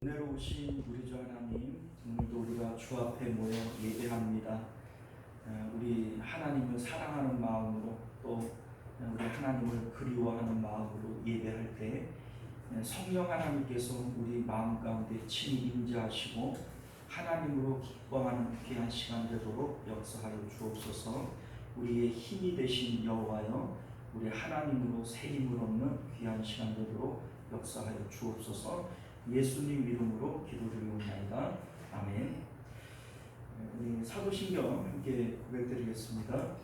은혜로우신 우리 주 하나님, 오늘도 우리가 주 앞에 모여 예배합니다. 우리 하나님을 사랑하는 마음으로 또 우리 하나님을 그리워하는 마음으로 예배할 때 성령 하나님께서 우리 마음 가운데 친히 임재하시고 하나님으로 기뻐하는 귀한 시간 되도록 역사하여 주옵소서. 우리의 힘이 되신 여호와여, 우리 하나님으로 새 힘을 얻는 귀한 시간 되도록 역사하여 주옵소서. 예수님 이름으로 기도드리옵나이다. 아멘. 우리 사도신경 함께 고백드리겠습니다.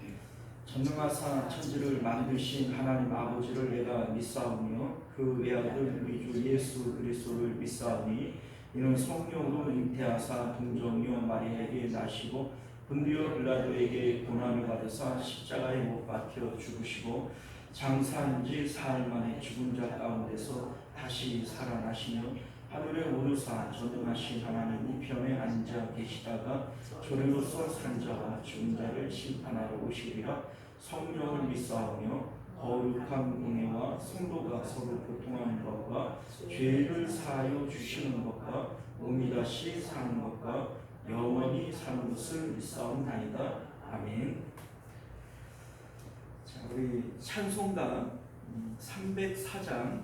전능하사 천지를 만드신 하나님 아버지를 내가 믿사오며 그 외아들 우리 주 예수 그리스도를 믿사오니 이는 성령으로 잉태하사 동정녀 마리아에게 나시고 본디오 빌라도에게 고난을 받으사 십자가에 못 박혀 죽으시고 장사한 지 사흘 만에 죽은 자 가운데서 다시 살아나시며 하늘에 오르사 전능하신 하나님 우편에 앉아 계시다가 조리로서 산 자와 죽은 자를 심판하러 오시리라. 성령을 믿사오며 거룩한 은혜와 성도가 서로 교통하는 것과 죄를 사하여 주시는 것과 몸이 다시 사는 것과 영원히 사는 것을 믿사옵나이다. 아멘. 자, 우리 찬송가 304장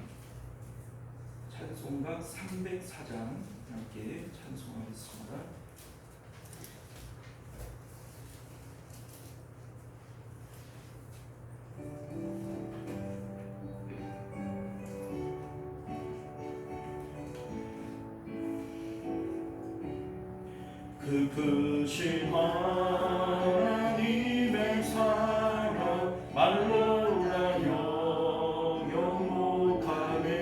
찬송가 304장 함께 찬송하겠습니다. 그 크신 하나님의 사랑 말로나 영영 못하네.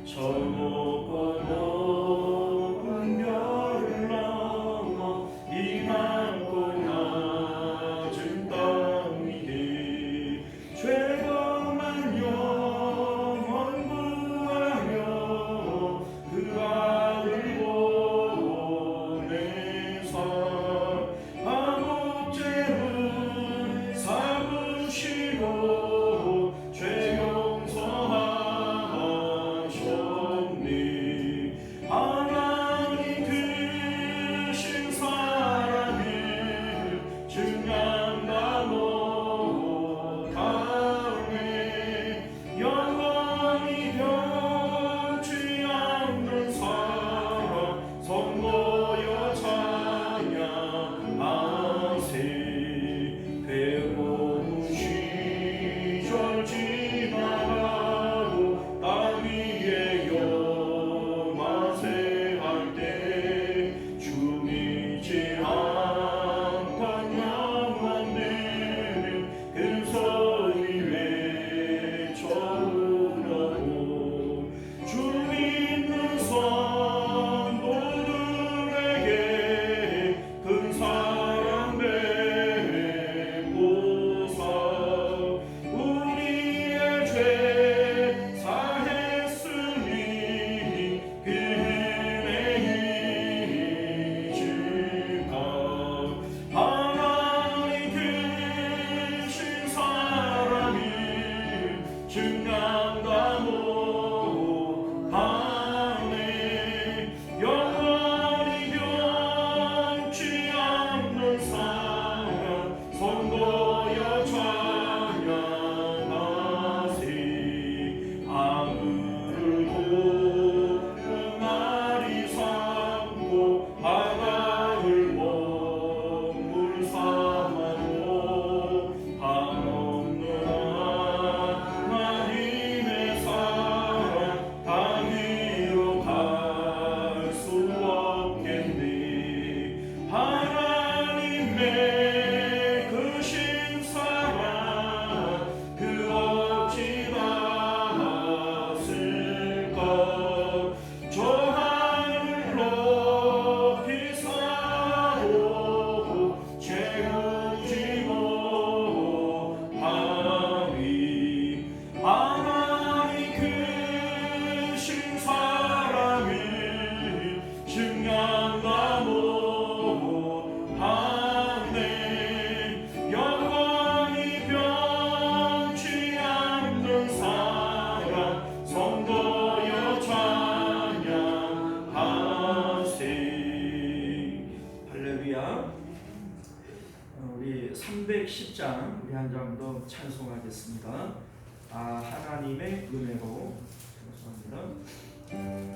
저 높고 높은 별을 넘어 이 낮고 낮은 땅 위에 죄범한 영혼 구하여 그 아들 보내사 아무 310장 우리 한 장 더 찬송하겠습니다. 하나님의 은혜로. 감사합니다.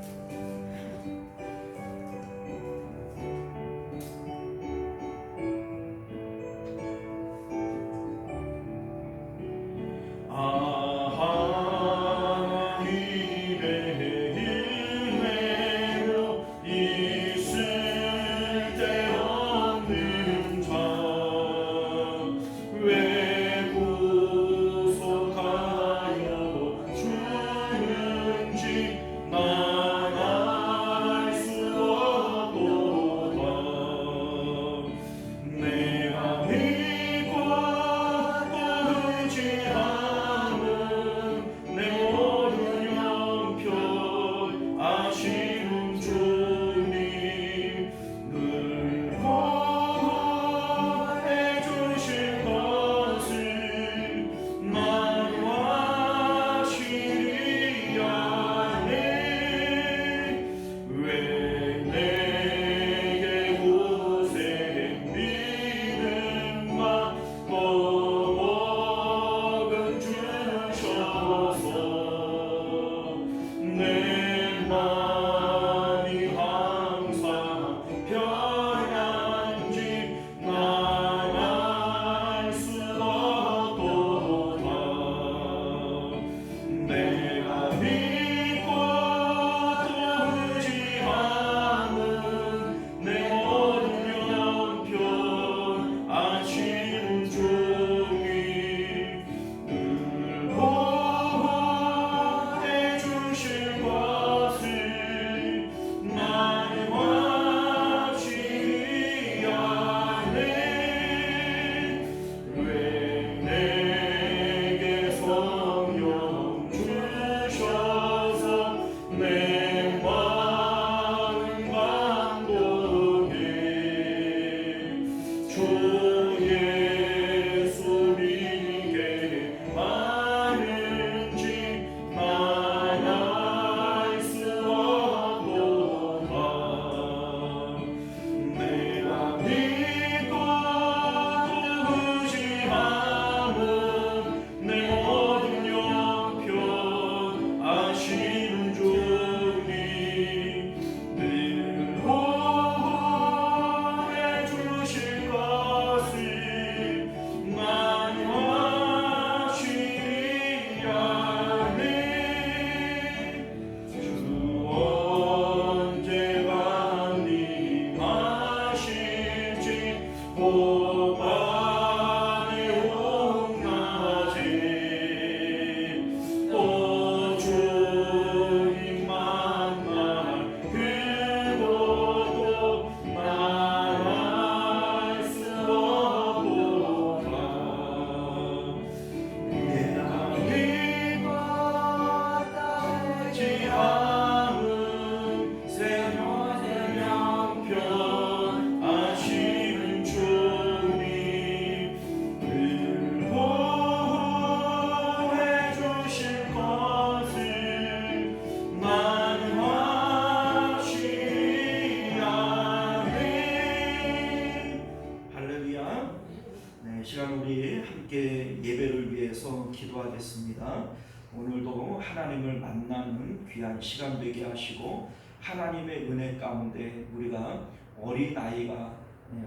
기도하겠습니다. 오늘도 하나님을 만나는 귀한 시간 되게 하시고 하나님의 은혜 가운데 우리가 어린아이가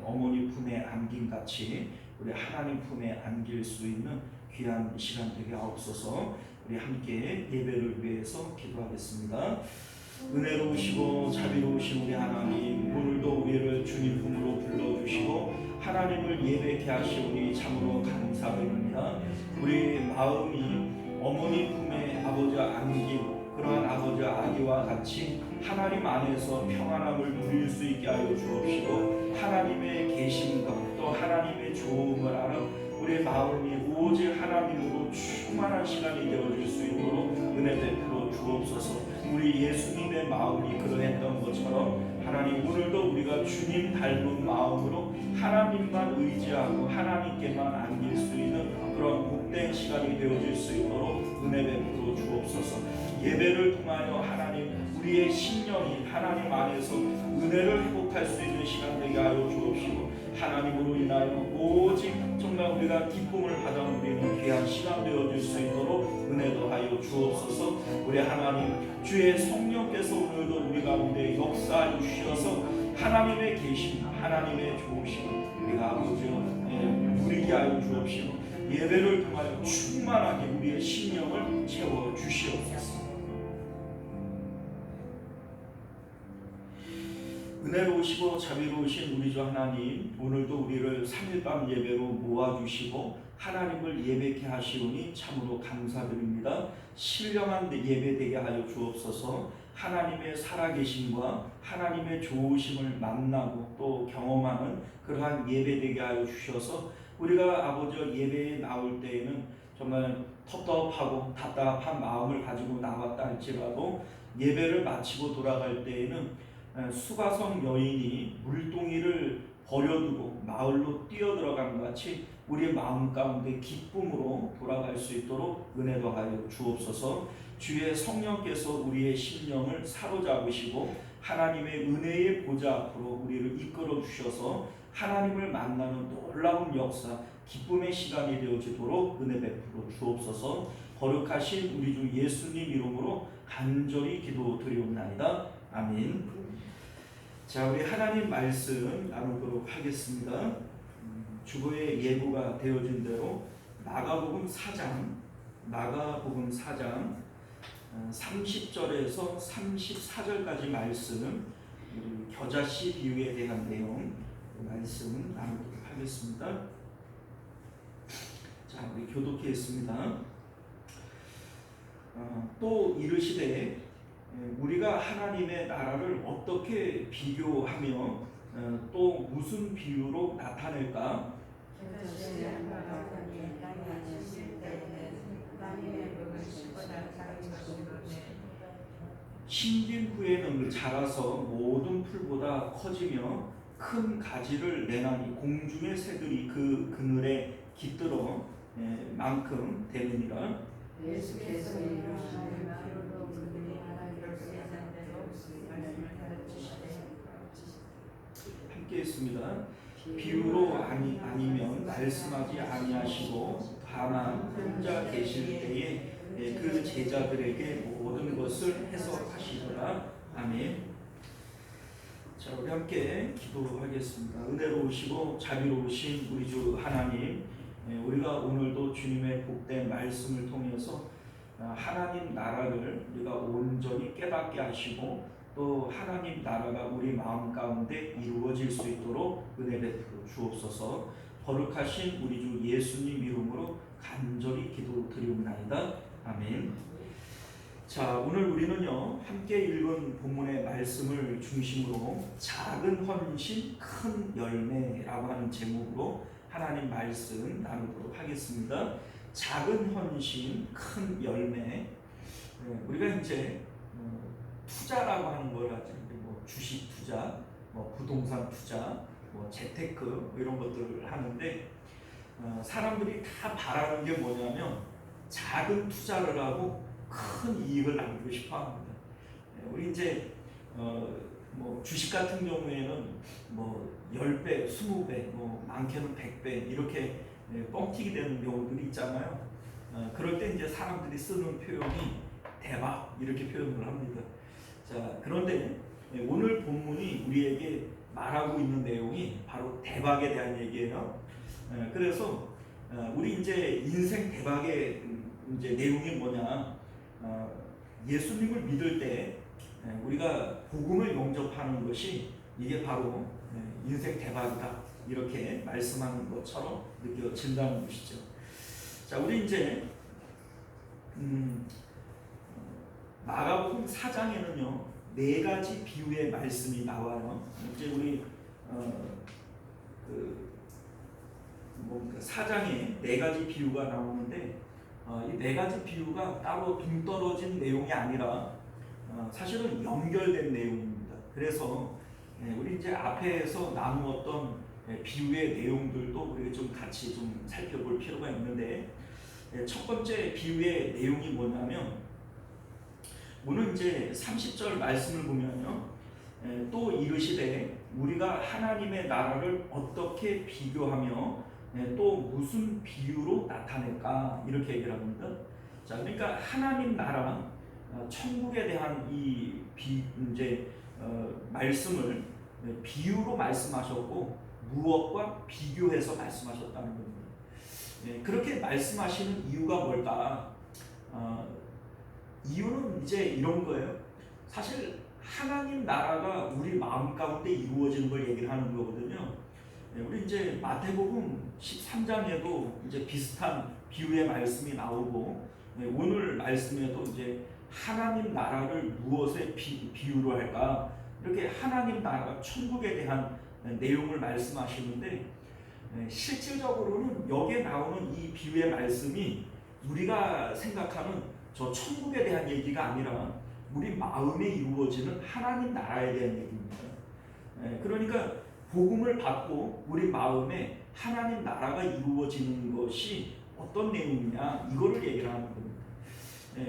어머니 품에 안긴 같이 우리 하나님 품에 안길 수 있는 귀한 시간 되게 하옵소서. 우리 함께 예배를 위해서 기도하겠습니다. 은혜로우시고 자비로우신 우리 하나님, 오늘도 우리를 주님 품으로 불러주시고 하나님을 예배케 하시오니 참으로 감사드립니다. 우리 마음이 어머니 품에 아버지 안긴 그러한 아버지 아기와 같이 하나님 안에서 평안함을 누릴 수 있게 하여 주옵시고 하나님의 계심과 또 하나님의 좋음을 아는 우리 마음이 오직 하나님으로 충만한 시간이 되어질 수 있도록 은혜 베풀어 주옵소서. 우리 예수님의 마음이 그러했던 것처럼 하나님 오늘도 우리가 주님 닮은 마음으로 하나님만 의지하고 하나님께만 안길 수 있는 그런 복된 시간이 되어질 수 있도록 은혜 베풀어 주옵소서. 예배를 통하여 하나님 우리의 심령이 하나님 안에서 은혜를 회복할 수 있는 시간 되게 하여 주옵시고 하나님으로 인하여 오직 정말 우리가 기쁨을 받아 누리는 귀한 시간 되어질 수 있도록 은혜 더하여 주옵소서. 우리 하나님 주의 성령께서 오늘도 우리 가운데 역사하여 주셔서 하나님의 계심 하나님의 좋으심을 우리가 아버지여 누리게 하여 주옵시고 예배를 통하여 충만하게 우리의 심령을 채워 주시옵소서. 은혜로우시고 자비로우신 우리 주 하나님, 오늘도 우리를 3일밤 예배로 모아주시고 하나님을 예배케 하시오니 참으로 감사드립니다. 신령한 예배 되게 하여 주옵소서. 하나님의 살아계심과 하나님의 좋으심을 만나고 또 경험하는 그러한 예배 되게 하여 주셔서 우리가 아버지 예배에 나올 때에는 정말 텁텁하고 답답한 마음을 가지고 나왔다 할지라도 예배를 마치고 돌아갈 때에는 수가성 여인이 물동이를 버려두고 마을로 뛰어들어간 것 같이 우리의 마음 가운데 기쁨으로 돌아갈 수 있도록 은혜 더하여 주옵소서. 주의 성령께서 우리의 심령을 사로잡으시고 하나님의 은혜의 보좌 앞으로 우리를 이끌어 주셔서 하나님을 만나는 놀라운 역사, 기쁨의 시간이 되어지도록 은혜 베풀어 주옵소서. 거룩하신 우리 주 예수님 이름으로 간절히 기도드리옵나이다. 아멘. 자, 우리 하나님 말씀 나누도록 하겠습니다. 주보의 예고가 되어진 대로 마가복음 4장 30절에서 34절까지 말씀, 겨자씨 비유에 대한 내용 말씀 나누도록 하겠습니다. 자, 우리 교독했습니다. 또 이르시되 우리가 하나님의 나라를 어떻게 비교하며 또 무슨 비유로 나타낼까? 심긴 후에는 자라서 모든 풀보다 커지며 큰 가지를 내나니 공중의 새들이 그 그늘에 깃들어 만큼 되느니라. 예수께서 함께 했습니다. 비유로 아니면 말씀하지 아니하시고 다만 혼자 계실 때에 그 제자들에게 모든 것을 해석하시더라. 아멘. 자, 우리 함께 기도하겠습니다. 은혜로우시고 자비로우신 우리 주 하나님, 우리가 오늘도 주님의 복된 말씀을 통해서 하나님 나라를 우리가 온전히 깨닫게 하시고 또 하나님 나라가 우리 마음 가운데 이루어질 수 있도록 은혜 베풀어 주옵소서. 거룩하신 우리 주 예수님 이름으로 간절히 기도드리옵나이다. 아멘. 자, 오늘 우리는요 함께 읽은 본문의 말씀을 중심으로 작은 헌신 큰 열매라고 하는 제목으로 하나님 말씀 나누도록 하겠습니다. 작은 헌신 큰 열매. 우리가 이제 투자라고 하는 걸 하죠. 뭐 주식 투자, 뭐 부동산 투자, 뭐 재테크 이런 것들을 하는데 사람들이 다 바라는 게 뭐냐면 작은 투자를 하고 큰 이익을 남기고 싶어합니다. 우리 이제 뭐 주식 같은 경우에는 뭐 10배, 20배, 뭐 많게는 100배 이렇게 뻥튀기 되는 경우들이 있잖아요. 그럴 때 이제 사람들이 쓰는 표현이 대박 이렇게 표현을 합니다. 자, 그런데 오늘 본문이 우리에게 말하고 있는 내용이 바로 대박에 대한 얘기예요. 그래서 우리 이제 인생 대박의 이제 내용이 뭐냐? 예수님을 믿을 때 우리가 복음을 영접하는 것이 이게 바로 인생 대박이다 이렇게 말씀하는 것처럼 느껴진다는 것이죠. 자, 우리 이제 마가복음 4장에는요 4가지 비유의 말씀이 나와요. 이제 우리 그 4장에 4가지 비유가 나오는데 이 4가지 비유가 따로 동떨어진 내용이 아니라 사실은 연결된 내용입니다. 그래서 우리 이제 앞에서 나누었던 비유의 내용들도 우리가 좀 같이 좀 살펴볼 필요가 있는데, 첫 번째 비유의 내용이 뭐냐면 오늘 이제 30절 말씀을 보면요, 또 이르시되 우리가 하나님의 나라를 어떻게 비교하며 또 무슨 비유로 나타낼까 이렇게 얘기를 합니다. 자, 그러니까 하나님 나라 천국에 대한 이제 말씀을 비유로 말씀하셨고 무엇과 비교해서 말씀하셨다는 겁니다. 그렇게 말씀하시는 이유가 뭘까? 이유는 이제 이런 거예요. 사실 하나님 나라가 우리 마음 가운데 이루어지는 걸 얘기를 하는 거거든요. 우리 이제 마태복음 13장에도 이제 비슷한 비유의 말씀이 나오고 오늘 말씀에도 이제 하나님 나라를 무엇에 비유로 할까? 이렇게 하나님 나라 천국에 대한 내용을 말씀하시는데 실질적으로는 여기에 나오는 이 비유의 말씀이 우리가 생각하는 저 천국에 대한 얘기가 아니라 우리 마음에 이루어지는 하나님 나라에 대한 얘기입니다. 그러니까 복음을 받고 우리 마음에 하나님 나라가 이루어지는 것이 어떤 내용이냐 이거를 얘기를 하는 겁니다.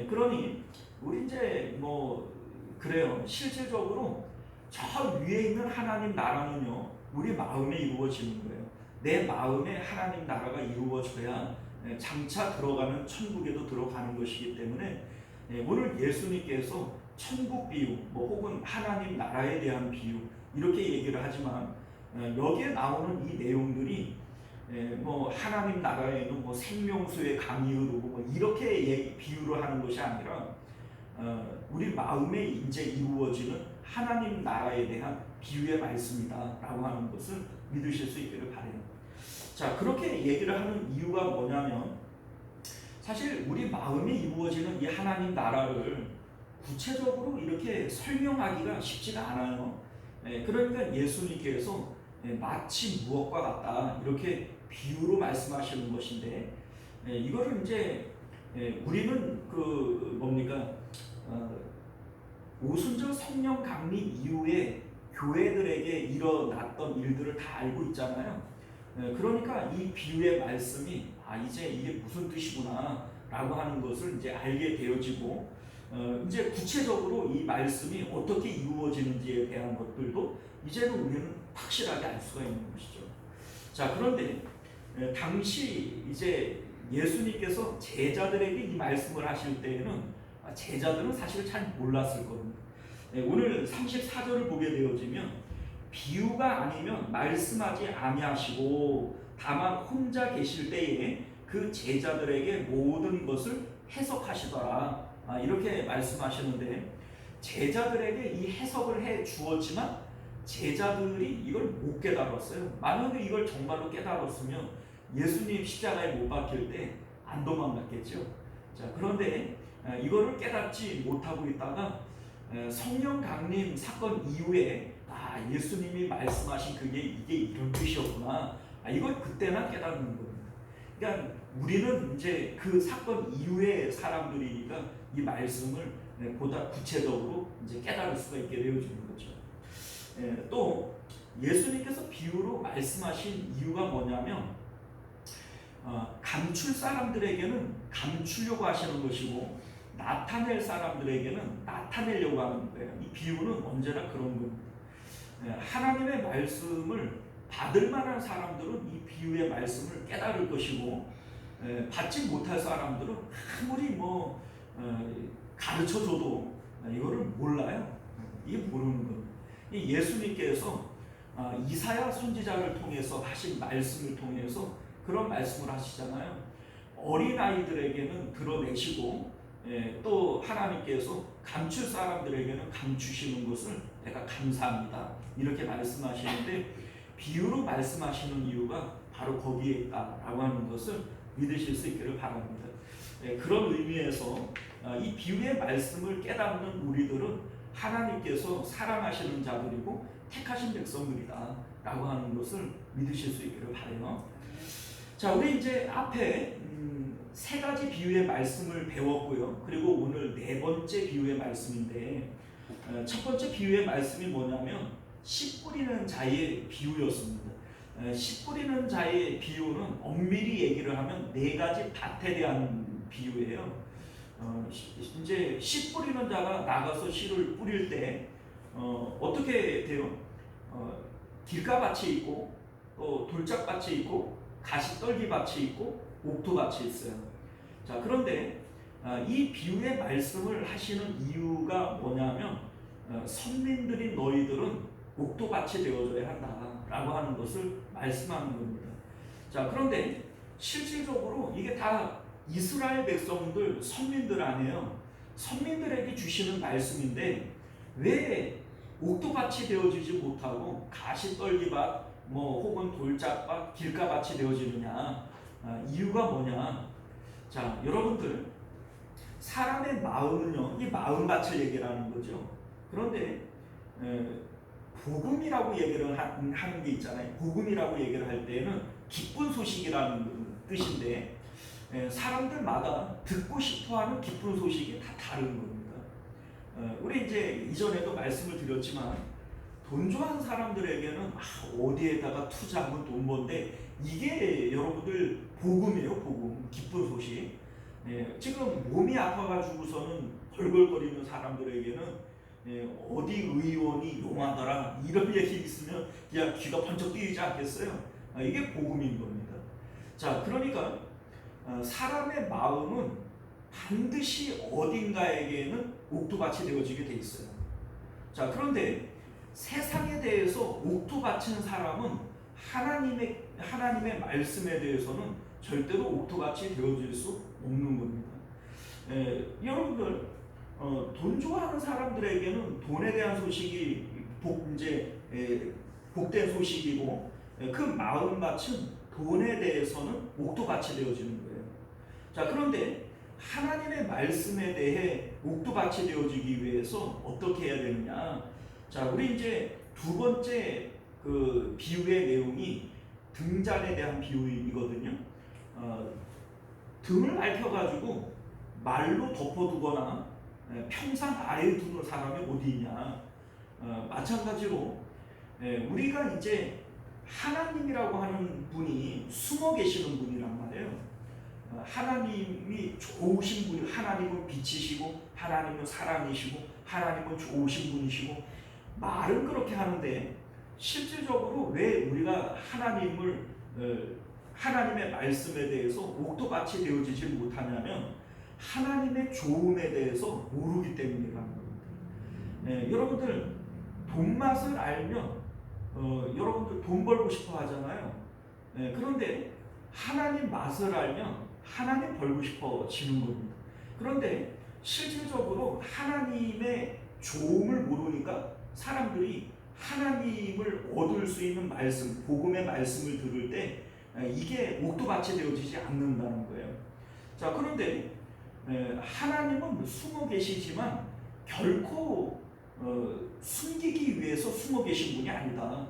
그러니 우리 이제 뭐 그래요. 실질적으로 저 위에 있는 하나님 나라는요 우리 마음에 이루어지는 거예요. 내 마음에 하나님 나라가 이루어져야 장차 들어가는 천국에도 들어가는 것이기 때문에 오늘 예수님께서 천국 비유 혹은 하나님 나라에 대한 비유 이렇게 얘기를 하지만 여기에 나오는 이 내용들이 하나님 나라에는 생명수의 강이 흐르고 이렇게 비유를 하는 것이 아니라 우리 마음에 이제 이루어지는 하나님 나라에 대한 비유의 말씀이다라고 하는 것을 믿으실 수 있기를 바라요. 자, 그렇게 얘기를 하는 이유가 뭐냐면 사실 우리 마음에 이루어지는 이 하나님 나라를 구체적으로 이렇게 설명하기가 쉽지가 않아요. 그러니까 예수님께서 마치 무엇과 같다 이렇게 비유로 말씀하시는 것인데 이거를 이제 우리는 오순절 성령 강림 이후에 교회들에게 일어났던 일들을 다 알고 있잖아요. 그러니까 이 비유의 말씀이 이제 이게 무슨 뜻이구나 라고 하는 것을 이제 알게 되어지고 이제 구체적으로 이 말씀이 어떻게 이루어지는지에 대한 것들도 이제는 우리는 확실하게 알 수가 있는 것이죠. 자, 그런데 당시 이제 예수님께서 제자들에게 이 말씀을 하실 때에는 제자들은 사실 잘 몰랐을 겁니다. 오늘 34절을 보게 되어지면 비유가 아니면 말씀하지 아니하시고 다만 혼자 계실 때에 그 제자들에게 모든 것을 해석하시더라 이렇게 말씀하시는데 제자들에게 이 해석을 해 주었지만 제자들이 이걸 못 깨달았어요. 만약에 이걸 정말로 깨달았으면 예수님 십자가에 못 박힐 때 안 도망갔겠죠. 자, 그런데 이거를 깨닫지 못하고 있다가 성령 강림 사건 이후에 예수님이 말씀하신 이게 이런 뜻이었구나. 이걸 그때나 깨닫는 겁니다. 그러니까 우리는 이제 그 사건 이후의 사람들이니까 이 말씀을 보다 구체적으로 이제 깨달을 수가 있게 되어지는 거죠. 또 예수님께서 비유로 말씀하신 이유가 뭐냐면 감출 사람들에게는 감추려고 하시는 것이고 나타낼 사람들에게는 나타내려고 하는 거예요. 이 비유는 언제나 그런 겁니다. 하나님의 말씀을 받을 만한 사람들은 이 비유의 말씀을 깨달을 것이고 받지 못할 사람들은 아무리 가르쳐줘도 이거를 몰라요. 이게 모르는 거예요. 예수님께서 이사야 선지자를 통해서 하신 말씀을 통해서 그런 말씀을 하시잖아요. 어린아이들에게는 드러내시고 또 하나님께서 감출 사람들에게는 감추시는 것을 내가 감사합니다 이렇게 말씀하시는데 비유로 말씀하시는 이유가 바로 거기에 있다라고 하는 것을 믿으실 수 있기를 바랍니다. 그런 의미에서 이 비유의 말씀을 깨닫는 우리들은 하나님께서 사랑하시는 자들이고 택하신 백성들이다 라고 하는 것을 믿으실 수 있기를 바라요. 자, 우리 이제 앞에 세 가지 비유의 말씀을 배웠고요. 그리고 오늘 네 번째 비유의 말씀인데 첫 번째 비유의 말씀이 뭐냐면 씨 뿌리는 자의 비유였습니다. 씨 뿌리는 자의 비유는 엄밀히 얘기를 하면 네 가지 밭에 대한 비유예요. 이제 씨 뿌리는 자가 나가서 씨를 뿌릴 때 어떻게 돼요? 길가밭이 있고 또 돌짝밭이 있고 가시떨기밭이 있고 옥토밭이 있어요. 자, 그런데 이 비유의 말씀을 하시는 이유가 뭐냐면 선민들인 너희들은 옥토밭이 되어줘야 한다라고 하는 것을 말씀하는 겁니다. 자, 그런데 실질적으로 이게 다 이스라엘 백성들, 선민들 아니에요. 선민들에게 주시는 말씀인데 왜 옥토밭이 되어지지 못하고 가시떨기밭, 혹은 돌짝밭, 길가밭이 되어지느냐? 이유가 뭐냐? 자, 여러분들 사람의 마음은요, 이 마음밭을 얘기하는 거죠. 그런데 복음이라고 얘기를 하는 게 있잖아요. 복음이라고 얘기를 할 때는 기쁜 소식이라는 뜻인데 사람들마다 듣고 싶어하는 기쁜 소식이 다 다른 겁니다. 우리 이제 이전에도 말씀을 드렸지만 돈 좋아하는 사람들에게는 어디에다가 투자하면 돈 번데 이게 여러분들 복음이에요. 복음, 기쁜 소식. 지금 몸이 아파가지고서는 벌벌거리는 사람들에게는 어디 의원이 용하더라 이런 얘기 있으면 그냥 귀가 번쩍 뜨이지 않겠어요? 이게 복음인 겁니다. 자, 그러니까 사람의 마음은 반드시 어딘가에게는 옥토밭이 되어지게 돼 있어요. 자, 그런데 세상에 대해서 옥토밭인 사람은 하나님의 말씀에 대해서는 절대로 옥토밭이 되어질 수 없는 겁니다. 여러분들 돈 좋아하는 사람들에게는 돈에 대한 소식이 복된 소식이고 그 마음밭은 돈에 대해서는 옥토밭이 되어지는 거예요. 자, 그런데 하나님의 말씀에 대해 옥토밭이 되어지기 위해서 어떻게 해야 되느냐? 자, 우리 이제 두 번째 그 비유의 내용이 등잔에 대한 비유이거든요. 등을 앓혀가지고 말로 덮어두거나 평상 아래에 두는 사람이 어디 있냐? 마찬가지로 우리가 이제 하나님이라고 하는 분이 숨어 계시는 분이란 말이에요. 하나님이 좋으신 분이, 하나님은 빛이시고 하나님은 사랑이시고 하나님은 좋으신 분이시고 말은 그렇게 하는데 실질적으로 왜 우리가 하나님의 말씀에 대해서 옥토밭이 되어지지 못하냐면 하나님의 좋음에 대해서 모르기 때문이라는 겁니다. 여러분들 돈 맛을 알면 여러분들 돈 벌고 싶어 하잖아요. 그런데 하나님 맛을 알면 하나님 벌고 싶어지는 겁니다. 그런데 실질적으로 하나님의 좋음을 모르니까 사람들이 하나님을 얻을 수 있는 말씀, 복음의 말씀을 들을 때 이게 옥토밭이 되어지지 않는다는 거예요. 자, 그런데 하나님은 숨어 계시지만 결코 숨기기 위해서 숨어 계신 분이 아니다.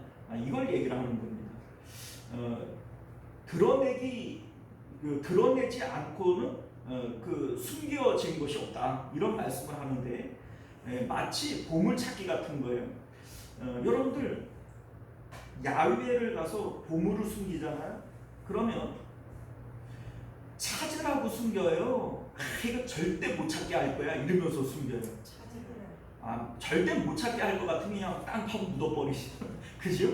이걸 얘기를 하는 겁니다. 드러내지 않고는 숨겨진 것이 없다. 이런 말씀을 하는데 마치 보물찾기 같은 거예요. 여러분들 야외를 가서 보물을 숨기잖아요. 그러면 찾으라고 숨겨요. 이거 절대 못 찾게 할 거야 이러면서 숨겨요. 절대 못 찾게 할 것 같으면 그냥 땅 파고 묻어버리시죠. 그죠?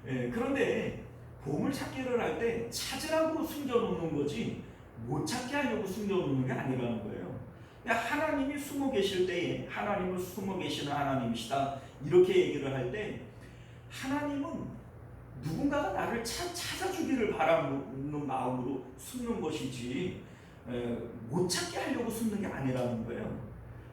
그런데 보물 찾기를 할 때 찾으라고 숨겨놓는 거지 못 찾게 하려고 숨겨놓는 게 아니라는 거예요. 하나님이 숨어 계실 때에 하나님은 숨어 계시는 하나님이시다 이렇게 얘기를 할 때 하나님은 누군가가 나를 찾아주기를 바라는 마음으로 숨는 것이지 못 찾게 하려고 숨는 게 아니라는 거예요.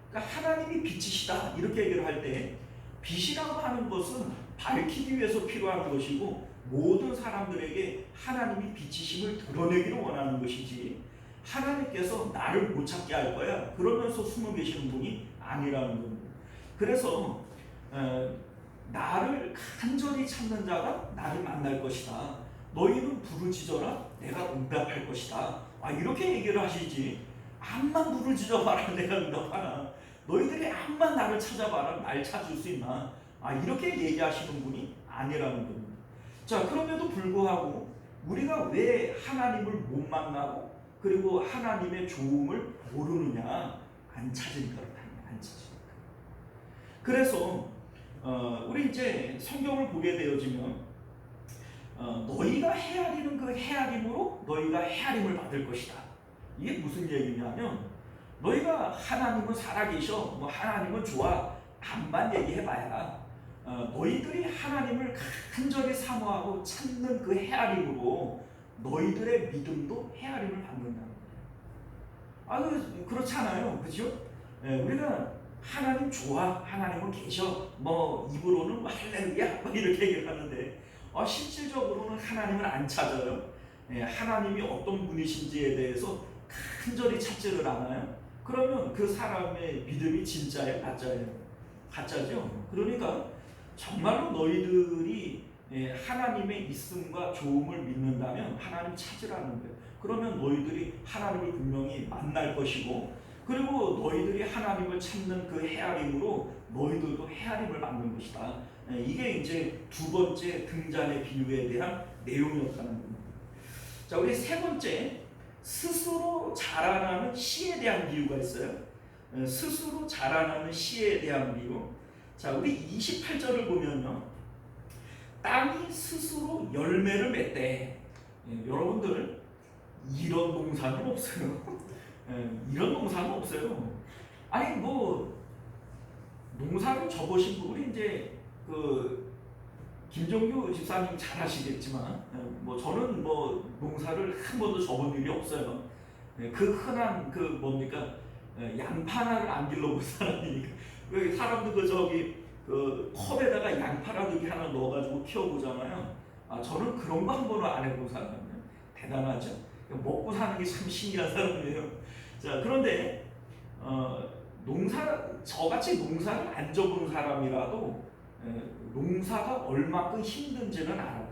그러니까 하나님이 빛이시다 이렇게 얘기를 할 때 빛이라고 하는 것은 밝히기 위해서 필요한 것이고 모든 사람들에게 하나님이 빛이심을 드러내기를 원하는 것이지 하나님께서 나를 못 찾게 할 거야 그러면서 숨어 계시는 분이 아니라는 겁니다. 그래서 나를 간절히 찾는 자가 나를 만날 것이다. 너희는 부르짖어라 내가 응답할 것이다. 이렇게 얘기를 하시지 암만 부르짖어봐라 내가 응답하나 너희들이 암만 나를 찾아봐라 날 찾을 수 있나 이렇게 얘기하시는 분이 아니라는 겁니다. 자, 그럼에도 불구하고 우리가 왜 하나님을 못 만나고 그리고 하나님의 좋음을 모르느냐? 안 찾으니까. 그래서 우리 이제 성경을 보게 되어지면 너희가 헤아리는 그 헤아림으로 너희가 헤아림을 받을 것이다. 이게 무슨 얘기냐면 너희가 하나님은 살아계셔, 뭐 하나님은 좋아, 반만 얘기해봐야 너희들이 하나님을 간절히 사모하고 찾는 그 헤아림으로 너희들의 믿음도 헤아림을 받는다는 거예요. 그렇지 않아요, 그죠? 우리가 하나님 좋아, 하나님은 계셔, 뭐 입으로는 뭐 할렐루야 뭐 이렇게 얘기를 하는데 실질적으로는 하나님을 안 찾아요. 하나님이 어떤 분이신지에 대해서 간절히 찾지를 않아요. 그러면 그 사람의 믿음이 진짜예요, 가짜예요? 가짜죠. 그러니까 정말로 너희들이 하나님의 있음과 좋음을 믿는다면 하나님 찾으라는 거예요. 그러면 너희들이 하나님을 분명히 만날 것이고, 그리고 너희들이 하나님을 찾는 그 헤아림으로 너희들도 헤아림을 받는 것이다. 이게 이제 두 번째 등잔의 비유에 대한 내용이었다는 겁니다. 자, 우리 세 번째, 스스로 자라나는 씨에 대한 비유가 있어요. 스스로 자라나는 씨에 대한 비유. 자, 우리 28절을 보면요, 땅이 스스로 열매를 맺되. 여러분들 이런 농사는 없어요. 이런 농사는 없어요. 아니 뭐 농사를 접으신 분이 이제 그 김종규 집사님 잘 아시겠지만 뭐 저는 뭐 농사를 한 번도 접은 일이 없어요. 그 흔한 그 뭡니까 양파를 안 길러본 사람이니까 사람들 그 저기 그 컵에다가 양파라든지 하나 넣어가지고 키워보잖아요. 저는 그런 거 한 번도 안 해본 사람이에요. 대단하죠. 먹고 사는 게 참 신기한 사람이에요. 자, 그런데 저같이 농사를 안 접은 사람이라도 농사가 얼마큼 힘든지는 알아요.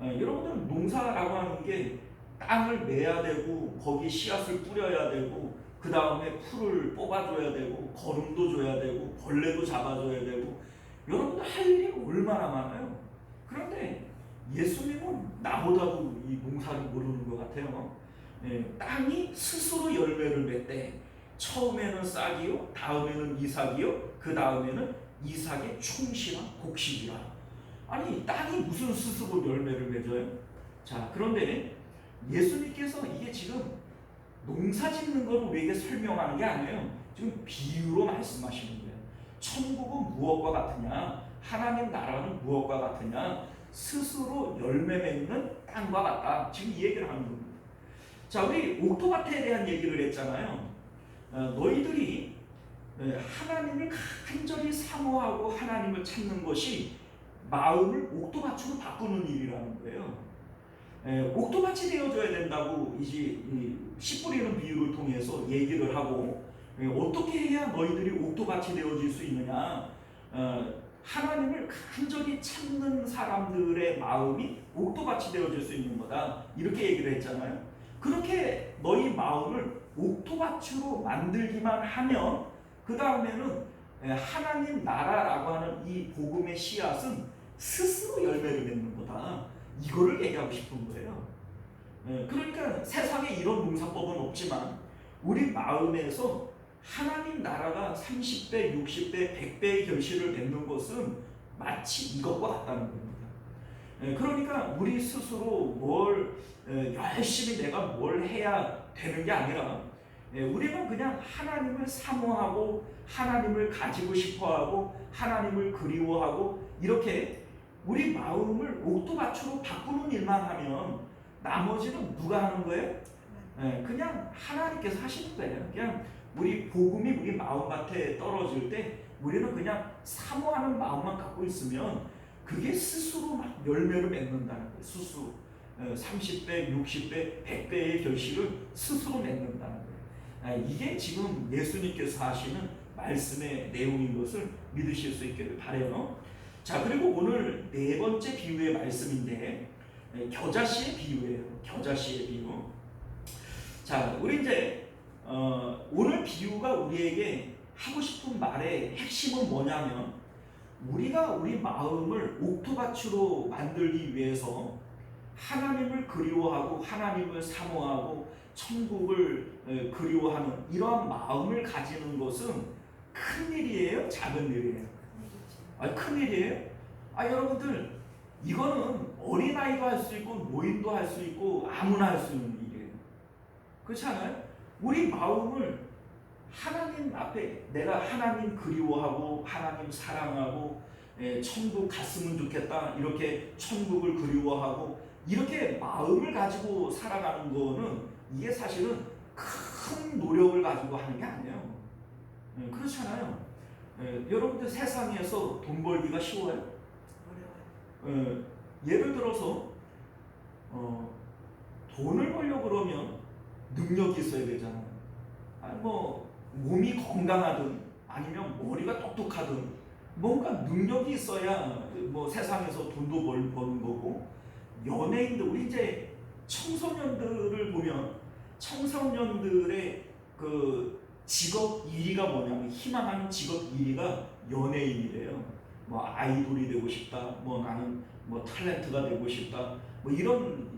여러분들 농사라고 하는 게 땅을 매야 되고 거기 씨앗을 뿌려야 되고 그 다음에 풀을 뽑아줘야 되고 거름도 줘야 되고 벌레도 잡아줘야 되고 여러분들 할 일이 얼마나 많아요. 그런데 예수님은 나보다도 이 농사를 모르는 것 같아요. 땅이 스스로 열매를 맺되 처음에는 싹이요, 다음에는 이삭이요, 그 다음에는 이삭의 충실한 곡식이라. 아니 땅이 무슨 스스로 열매를 맺어요? 자, 그런데 예수님께서 이게 지금 농사 짓는 걸 우리에게 설명하는 게 아니에요. 지금 비유로 말씀하시는 거예요. 천국은 무엇과 같으냐? 하나님 나라는 무엇과 같으냐? 스스로 열매 맺는 땅과 같다. 지금 이 얘기를 하는 겁니다. 자, 우리 옥토밭에 대한 얘기를 했잖아요. 너희들이 하나님을 간절히 사모하고 하나님을 찾는 것이 마음을 옥토밭으로 바꾸는 일이라는 거예요. 옥토밭이 되어줘야 된다고 이제 씨 뿌리는 비유를 통해서 얘기를 하고 어떻게 해야 너희들이 옥토밭이 되어질 수 있느냐? 하나님을 간절히 찾는 사람들의 마음이 옥토밭이 되어질 수 있는 거다. 이렇게 얘기를 했잖아요. 그렇게 너희 마음을 옥토밭으로 만들기만 하면 그 다음에는 하나님 나라라고 하는 이 복음의 씨앗은 스스로 열매를 맺는 거다. 이거를 얘기하고 싶은 거예요. 그러니까 세상에 이런 농사법은 없지만 우리 마음에서 하나님 나라가 30배, 60배, 100배의 결실을 맺는 것은 마치 이것과 같다는 겁니다. 그러니까 우리 스스로 뭘 열심히 내가 뭘 해야 되는 게 아니라 우리는 그냥 하나님을 사모하고 하나님을 가지고 싶어하고 하나님을 그리워하고 이렇게 우리 마음을 옥토밭으로 바꾸는 일만 하면 나머지는 누가 하는 거예요? 그냥 하나님께서 하시는 거예요. 그냥 우리 복음이 우리 마음밭에 떨어질 때 우리는 그냥 사모하는 마음만 갖고 있으면 그게 스스로 막 열매를 맺는다는 거예요. 스스로 30배, 60배, 100배의 결실을 스스로 맺는다는 거예요. 이게 지금 예수님께서 하시는 말씀의 내용인 것을 믿으실 수 있기를 바라요. 자, 그리고 오늘 네 번째 비유의 말씀인데 겨자씨의 비유예요. 겨자씨의 비유. 자, 우리 이제 오늘 비유가 우리에게 하고 싶은 말의 핵심은 뭐냐면 우리가 우리 마음을 옥토밭으로 만들기 위해서 하나님을 그리워하고 하나님을 사모하고 천국을 그리워하는 이러한 마음을 가지는 것은 큰 일이에요? 작은 일이에요? 큰일이에요. 여러분들, 이거는 어린아이도 할 수 있고 노인도 할 수 있고 아무나 할 수 있는 일이에요. 그렇지 않아요? 우리 마음을 하나님 앞에 내가 하나님 그리워하고 하나님 사랑하고 천국 갔으면 좋겠다, 이렇게 천국을 그리워하고 이렇게 마음을 가지고 살아가는 거는 이게 사실은 큰 노력을 가지고 하는 게 아니에요. 그렇잖아요. 여러분들 세상에서 돈 벌기가 쉬워요? 예를 들어서 돈을 벌려고 그러면 능력이 있어야 되잖아요. 뭐 몸이 건강하든 아니면 머리가 똑똑하든 뭔가 능력이 있어야 뭐 세상에서 돈도 버는 거고. 연예인들, 우리 이제 청소년들을 보면 청소년들의 그 직업 1위가 뭐냐면, 희망하는 직업 1위가 연예인이래요. 뭐 아이돌이 되고 싶다, 뭐 나는 뭐 탤런트가 되고 싶다, 뭐 이런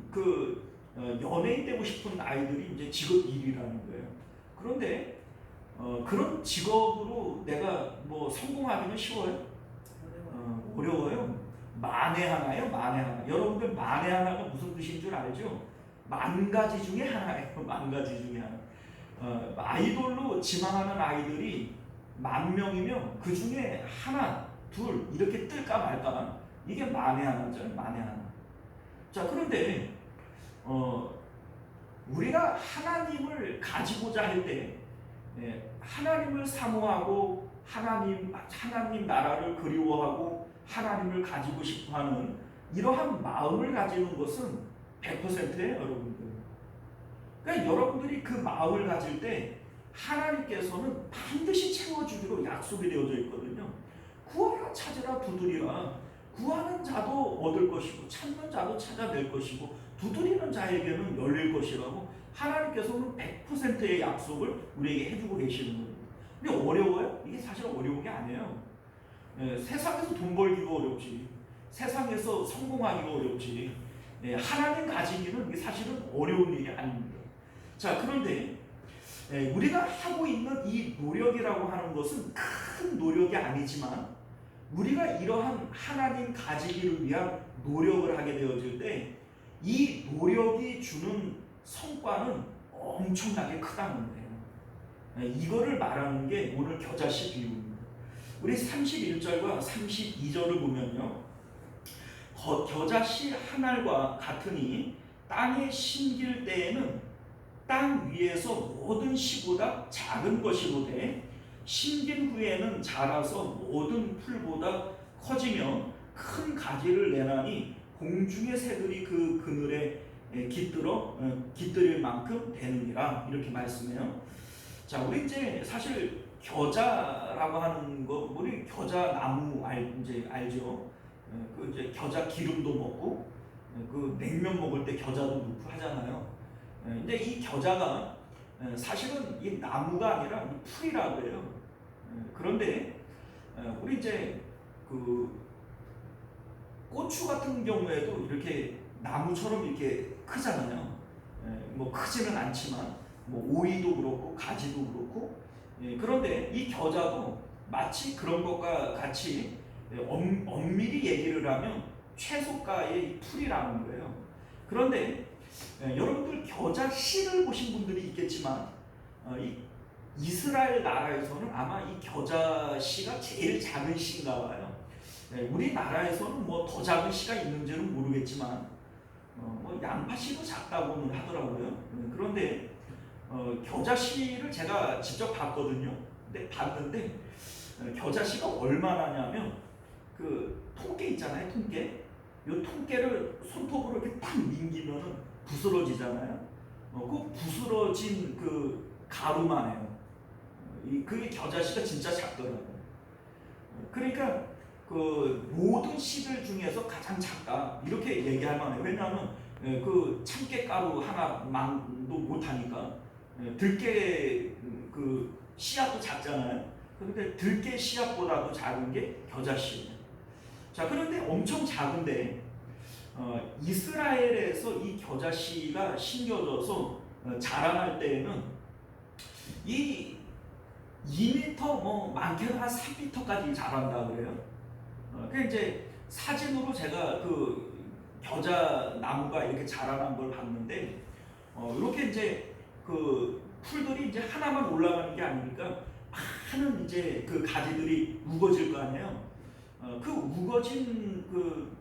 연예인 되고 싶은 아이들이 이제 직업 1위라는 거예요. 그런데 그런 직업으로 내가 뭐 성공하기는 쉬워요? 어려워요. 만에 하나요, 만에 하나. 여러분들 만에 하나가 무슨 뜻인 줄 알죠? 만 가지 중에 하나예요. 만 가지 중에 하나. 아이돌로 지망하는 아이들이 10,000명이면 그 중에 하나, 둘 이렇게 뜰까 말까, 이게 만에 하나죠. 만에 하나. 자, 그런데 우리가 하나님을 가지고자 할 때, 하나님을 사모하고 하나님 나라를 그리워하고 하나님을 가지고 싶어하는 이러한 마음을 가지는 것은 100%예요, 여러분들. 그러니까 여러분들이 그 마음을 가질 때 하나님께서는 반드시 채워주기로 약속이 되어져 있거든요. 구하라, 찾으라, 두드리라. 구하는 자도 얻을 것이고 찾는 자도 찾아낼 것이고 두드리는 자에게는 열릴 것이라고 하나님께서는 100%의 약속을 우리에게 해주고 계시는 거예요. 근데 어려워요? 이게 사실 어려운 게 아니에요. 세상에서 돈 벌기가 어렵지, 세상에서 성공하기가 어렵지, 하나님 가지기는 이게 사실은 어려운 일이 아닙니다. 자, 그런데 우리가 하고 있는 이 노력이라고 하는 것은 큰 노력이 아니지만, 우리가 이러한 하나님 가지기를 위한 노력을 하게 되어질 때 이 노력이 주는 성과는 엄청나게 크다는 거예요. 이거를 말하는 게 오늘 겨자씨 비유입니다. 우리 31절과 32절을 보면요, 겨자씨 한 알과 같으니 땅에 심길 때에는 땅 위에서 모든 씨보다 작은 것이로되 심긴 후에는 자라서 모든 풀보다 커지며 큰 가지를 내나니 공중의 새들이 그 그늘에 깃들일 만큼 되느니라, 이렇게 말씀해요. 자, 우리 이제 사실 겨자라고 하는 거, 우리 겨자 나무 이제 알죠? 그 이제 겨자 기름도 먹고 그 냉면 먹을 때 겨자도 넣고 하잖아요. 근데 이 겨자가 사실은 이 나무가 아니라 풀이라고 해요. 그런데 우리 이제 그 고추 같은 경우에도 이렇게 나무처럼 이렇게 크잖아요. 뭐 크지는 않지만 뭐 오이도 그렇고 가지도 그렇고. 그런데 이 겨자도 마치 그런 것과 같이 엄밀히 얘기를 하면 채소가의 풀이라는 거예요. 그런데 여러분들 겨자 씨를 보신 분들이 있겠지만 이 이스라엘 나라에서는 아마 이 겨자 씨가 제일 작은 씨인가 봐요. 우리나라에서는 뭐 더 작은 씨가 있는지는 모르겠지만 뭐 양파 씨도 작다고는 하더라고요. 그런데 겨자 씨를 제가 직접 봤거든요. 근데 봤는데 겨자 씨가 얼마나냐면 그 통깨 있잖아요, 통깨. 이 통깨를 손톱으로 이렇게 딱 민기면은 부스러지잖아요. 그 부스러진 그 가루만 해요. 그게 겨자 씨가 진짜 작더라고요. 그러니까 그 모든 씨들 중에서 가장 작다, 이렇게 얘기할 만해요. 왜냐하면 그 참깨가루 하나만도 못하니까. 들깨 그 씨앗도 작잖아요. 그런데 들깨 씨앗보다도 작은 게 겨자 씨예요. 자, 그런데 엄청 작은데 이스라엘에서 이 겨자 씨가 심겨져서 자라날 때에는 이 2m, 뭐 많게는 한 3m까지 자란다 그래요. 그 이제 사진으로 제가 그 겨자 나무가 이렇게 자라난 걸 봤는데, 이렇게 이제 그 풀들이 이제 하나만 올라가는 게 아니니까 많은 이제 그 가지들이 우거질 거 아니에요. 그 우거진 그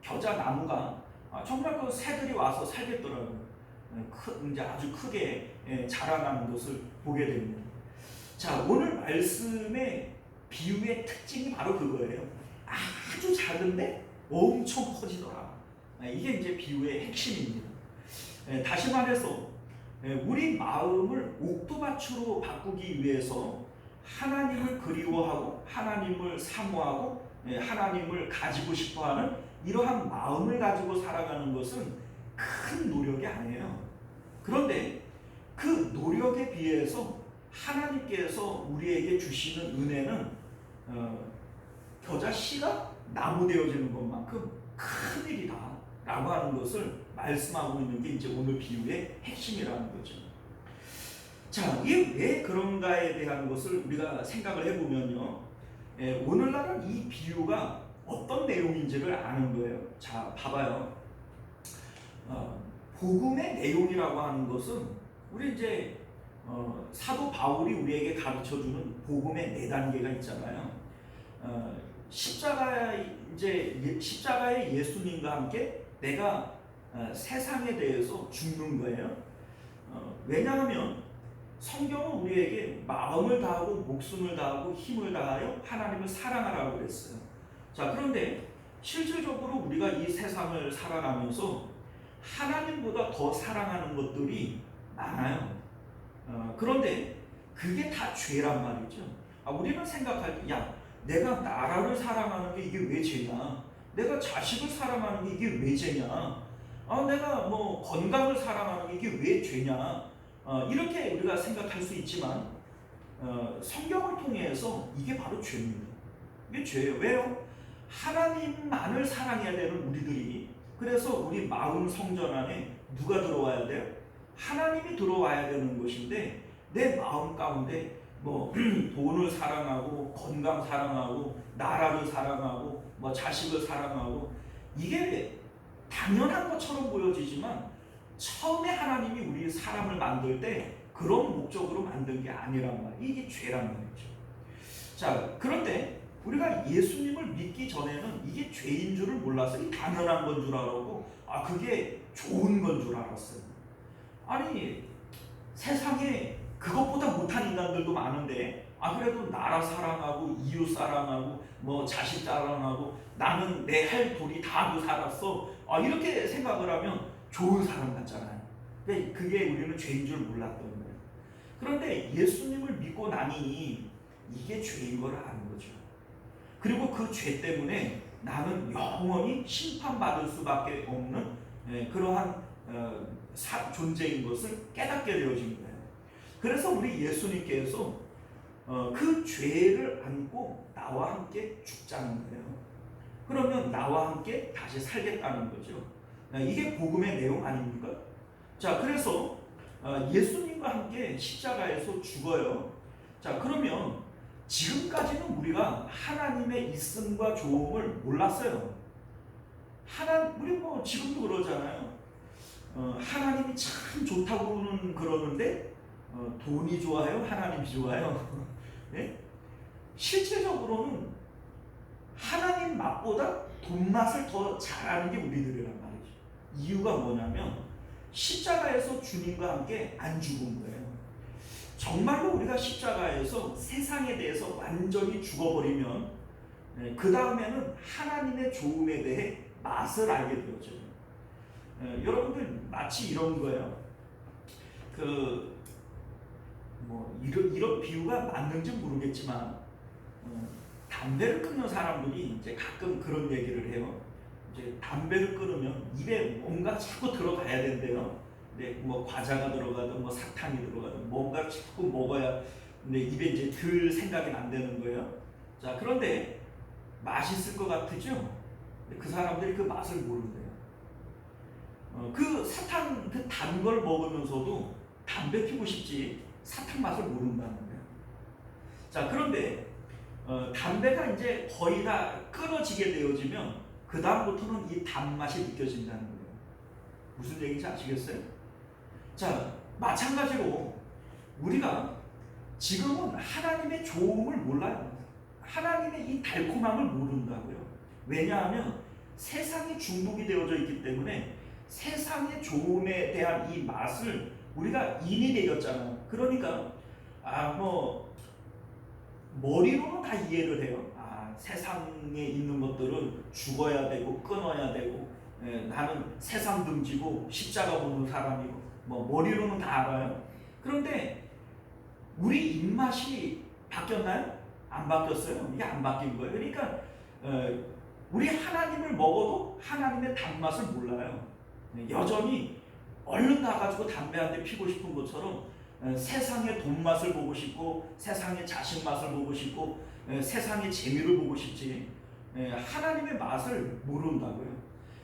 겨자 나무가 정말 그 새들이 와서 살겠더라고요. 이제 아주 크게 자라나는 것을 보게 됩니다. 자, 오늘 말씀의 비유의 특징이 바로 그거예요. 아주 작은데 엄청 커지더라. 이게 이제 비유의 핵심입니다. 다시 말해서 우리 마음을 옥토밭으로 바꾸기 위해서 하나님을 그리워하고 하나님을 사모하고 하나님을 가지고 싶어하는 이러한 마음을 가지고 살아가는 것은 큰 노력이 아니에요. 그런데 그 노력에 비해서 하나님께서 우리에게 주시는 은혜는 겨자 씨가 나무 되어지는 것만큼 큰 일이다 라고 하는 것을 말씀하고 있는 게 이제 오늘 비유의 핵심이라는 거죠. 자, 이게 왜 그런가에 대한 것을 우리가 생각을 해보면요, 오늘날은 이 비유가 어떤 내용인지를 아는 거예요. 자, 봐봐요. 복음의 내용이라고 하는 것은 우리 이제 사도 바울이 우리에게 가르쳐주는 복음의 4단계가 있잖아요. 십자가의 예수님과 함께 내가 세상에 대해서 죽는 거예요. 왜냐하면 성경은 우리에게 마음을 다하고 목숨을 다하고 힘을 다하여 하나님을 사랑하라고 그랬어요. 자, 그런데 실질적으로 우리가 이 세상을 살아가면서 하나님보다 더 사랑하는 것들이 많아요. 그런데 그게 다 죄란 말이죠. 우리는 생각할 때, 야, 내가 나라를 사랑하는 게 이게 왜 죄냐? 내가 자식을 사랑하는 게 이게 왜 죄냐? 내가 뭐 건강을 사랑하는 게 이게 왜 죄냐? 이렇게 우리가 생각할 수 있지만 성경을 통해서 이게 바로 죄입니다. 이게 죄예요. 왜요? 하나님만을 사랑해야 되는 우리들이, 그래서 우리 마음 성전 안에 누가 들어와야 돼요? 하나님이 들어와야 되는 것인데, 내 마음 가운데 뭐 돈을 사랑하고 건강 사랑하고 나라를 사랑하고 뭐 자식을 사랑하고, 이게 당연한 것처럼 보여지지만 처음에 하나님이 우리 사람을 만들 때 그런 목적으로 만든 게 아니란 말이에요. 이게 죄란 말이죠. 자, 그런데 우리가 예수님을 믿기 전에는 이게 죄인 줄을 몰랐어요. 이게 당연한 건 줄 알았고, 그게 좋은 건 줄 알았어요. 아니, 세상에 그것보다 못한 인간들도 많은데, 그래도 나라 사랑하고 이웃 사랑하고 뭐 자식 사랑하고 나는 내 할 도리 다 하고 살았어, 이렇게 생각을 하면 좋은 사람 같잖아요. 그게 우리는 죄인 줄 몰랐던 거예요. 그런데 예수님을 믿고 나니 이게 죄인 걸 아는 거죠. 그리고 그 죄 때문에 나는 영원히 심판받을 수밖에 없는 그러한 존재인 것을 깨닫게 되어진 거예요. 그래서 우리 예수님께서 그 죄를 안고 나와 함께 죽자는 거예요. 그러면 나와 함께 다시 살겠다는 거죠. 이게 복음의 내용 아닙니까? 자, 그래서 예수님과 함께 십자가에서 죽어요. 자, 그러면 지금까지는 우리가 하나님의 있음과 좋음을 몰랐어요. 우리 뭐 지금도 그러잖아요. 하나님이 참 좋다고는 그러는데 돈이 좋아요? 하나님이 좋아요? 네? 실제적으로는 하나님 맛보다 돈 맛을 더 잘하는 게 우리들이란 말이죠. 이유가 뭐냐면 십자가에서 주님과 함께 안 죽은 거예요. 정말로 우리가 십자가에서 세상에 대해서 완전히 죽어버리면 그 다음에는 하나님의 좋음에 대해 맛을 알게 되어져요. 여러분들 마치 이런 거예요. 이런 비유가 맞는지 모르겠지만 담배를 끊는 사람들이 이제 가끔 그런 얘기를 해요. 이제 담배를 끊으면 입에 뭔가 자꾸 들어가야 된대요. 근데 뭐 과자가 들어가든 뭐 사탕이 들어가든 뭔가 자꾸 먹어야, 근데 입에 이제 들 생각이 안 되는 거예요. 자, 그런데 맛있을 것 같으죠? 그 사람들이 그 맛을 모른대요. 그 사탕, 그 단 걸 먹으면서도 담배 피고 싶지 사탕 맛을 모른다는 거예요. 자, 그런데 담배가 이제 거의 다 끊어지게 되어지면 그 다음부터는 이 단맛이 느껴진다는 거예요. 무슨 얘기인지 아시겠어요? 자, 마찬가지로 우리가 지금은 하나님의 좋음을 몰라요. 하나님의 이 달콤함을 모른다고요. 왜냐하면 세상이 중독이 되어져 있기 때문에 세상의 좋음에 대한 이 맛을 우리가 인이 되었잖아요. 그러니까 머리로는 다 이해를 해요. 세상에 있는 것들은 죽어야 되고 끊어야 되고, 나는 세상 등지고 십자가 보는 사람이고, 머리로는 다 알아요. 그런데 우리 입맛이 바뀌었나요? 안 바뀌었어요. 이게 안 바뀐 거예요. 그러니까 우리 하나님을 먹어도 하나님의 단맛을 몰라요. 여전히 얼른 가가지고 담배 한 대 피고 싶은 것처럼 세상의 돈 맛을 보고 싶고, 세상의 자식 맛을 보고 싶고, 세상의 재미를 보고 싶지 하나님의 맛을 모른다고요.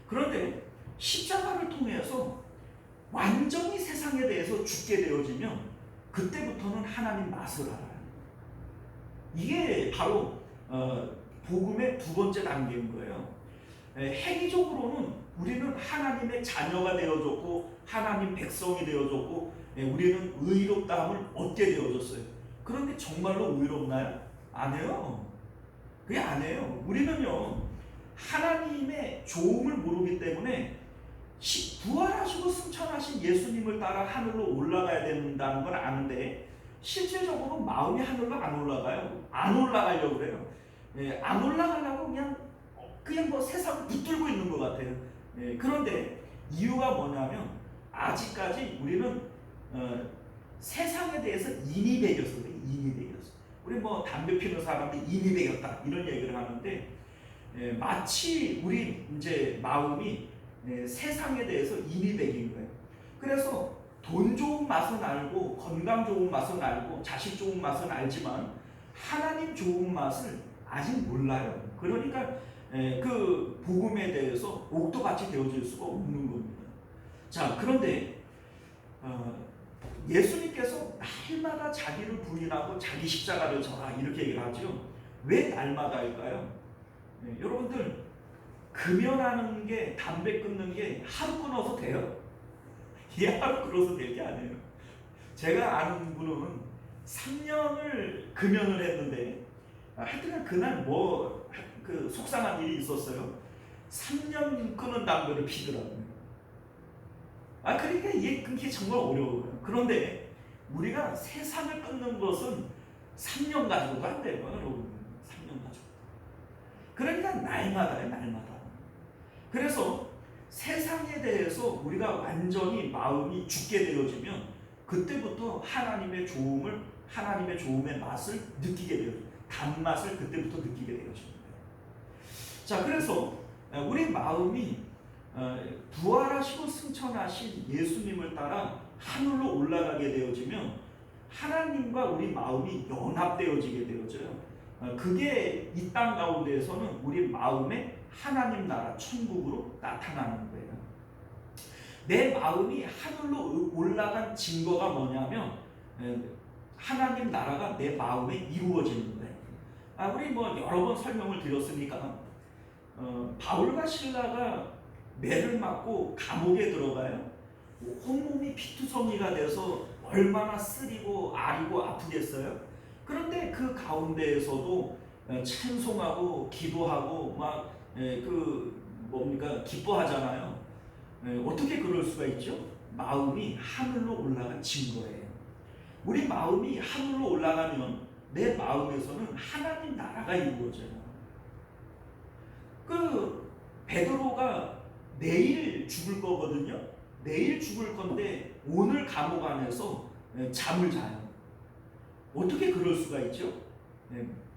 그런데 십자가를 통해서 완전히 세상에 대해서 죽게 되어지면 그때부터는 하나님 맛을 알아요. 이게 바로 복음의 두 번째 단계인 거예요. 행위적으로는 우리는 하나님의 자녀가 되어졌고 하나님 백성이 되어졌고 우리는 의롭다함을 얻게 되어졌어요. 그런데 정말로 의롭나요? 안 해요. 그게 안 해요. 우리는요 하나님의 좋음을 모르기 때문에 부활하시고 승천하신 예수님을 따라 하늘로 올라가야 된다는 걸 아는데 실제적으로 마음이 하늘로 안 올라가요. 안 올라가려고 그래요. 안 올라가려고 그냥 세상을 붙들고 있는 것 같아요. 그런데 이유가 뭐냐면 아직까지 우리는 세상에 대해서 인이 배겨서 그래요. 인이 배겨서. 우리 담배 피는 사람들이 인이 배겼다 이런 얘기를 하는데 마치 우리 이제 마음이 세상에 대해서 인이 배긴 거예요. 그래서 돈 좋은 맛은 알고 건강 좋은 맛은 알고 자식 좋은 맛은 알지만 하나님 좋은 맛을 아직 몰라요. 그러니까 그 복음에 대해서 옥도같이 되어질 수가 없는 겁니다. 자, 그런데 예수님께서 날마다 자기를 부인하고 자기 십자가를 져라 이렇게 얘기를 하죠. 왜 날마다일까요? 여러분들 금연하는 게 담배 끊는 게 하루 끊어서 돼요? 하루 끊어서 될 게 아니에요. 제가 아는 분은 3년을 금연을 했는데 하여튼 그날 그 속상한 일이 있었어요. 3년 끊은 담배를 피더라고요. 그러니까 이게 끊기 정말 어려워요. 그런데 우리가 세상을 끊는 것은 3년 가지고도 안 돼요. 여러분 3년 가지고. 그러니까 날마다요. 날마다. 그래서 세상에 대해서 우리가 완전히 마음이 죽게 되어지면 그때부터 하나님의 좋음의 맛을 느끼게 되어요. 단맛을 그때부터 느끼게 되어집니다. 자, 그래서 우리 마음이 부활하시고 승천하신 예수님을 따라 하늘로 올라가게 되어지면 하나님과 우리 마음이 연합되어지게 되어져요. 그게 이 땅 가운데에서는 우리 마음에 하나님 나라 천국으로 나타나는 거예요. 내 마음이 하늘로 올라간 증거가 뭐냐면 하나님 나라가 내 마음에 이루어지는 거예요. 우리 여러 번 설명을 드렸으니까 바울과 실라가 매를 맞고 감옥에 들어가요. 온몸이 피투성이가 돼서 얼마나 쓰리고 아리고 아프겠어요. 그런데 그 가운데에서도 찬송하고 기도하고 기뻐하잖아요. 어떻게 그럴 수가 있죠? 마음이 하늘로 올라간 증거예요. 우리 마음이 하늘로 올라가면 내 마음에서는 하나님 나라가 이루어져요. 그 베드로가 내일 죽을 거거든요. 내일 죽을 건데 오늘 감옥 안에서 잠을 자요. 어떻게 그럴 수가 있죠?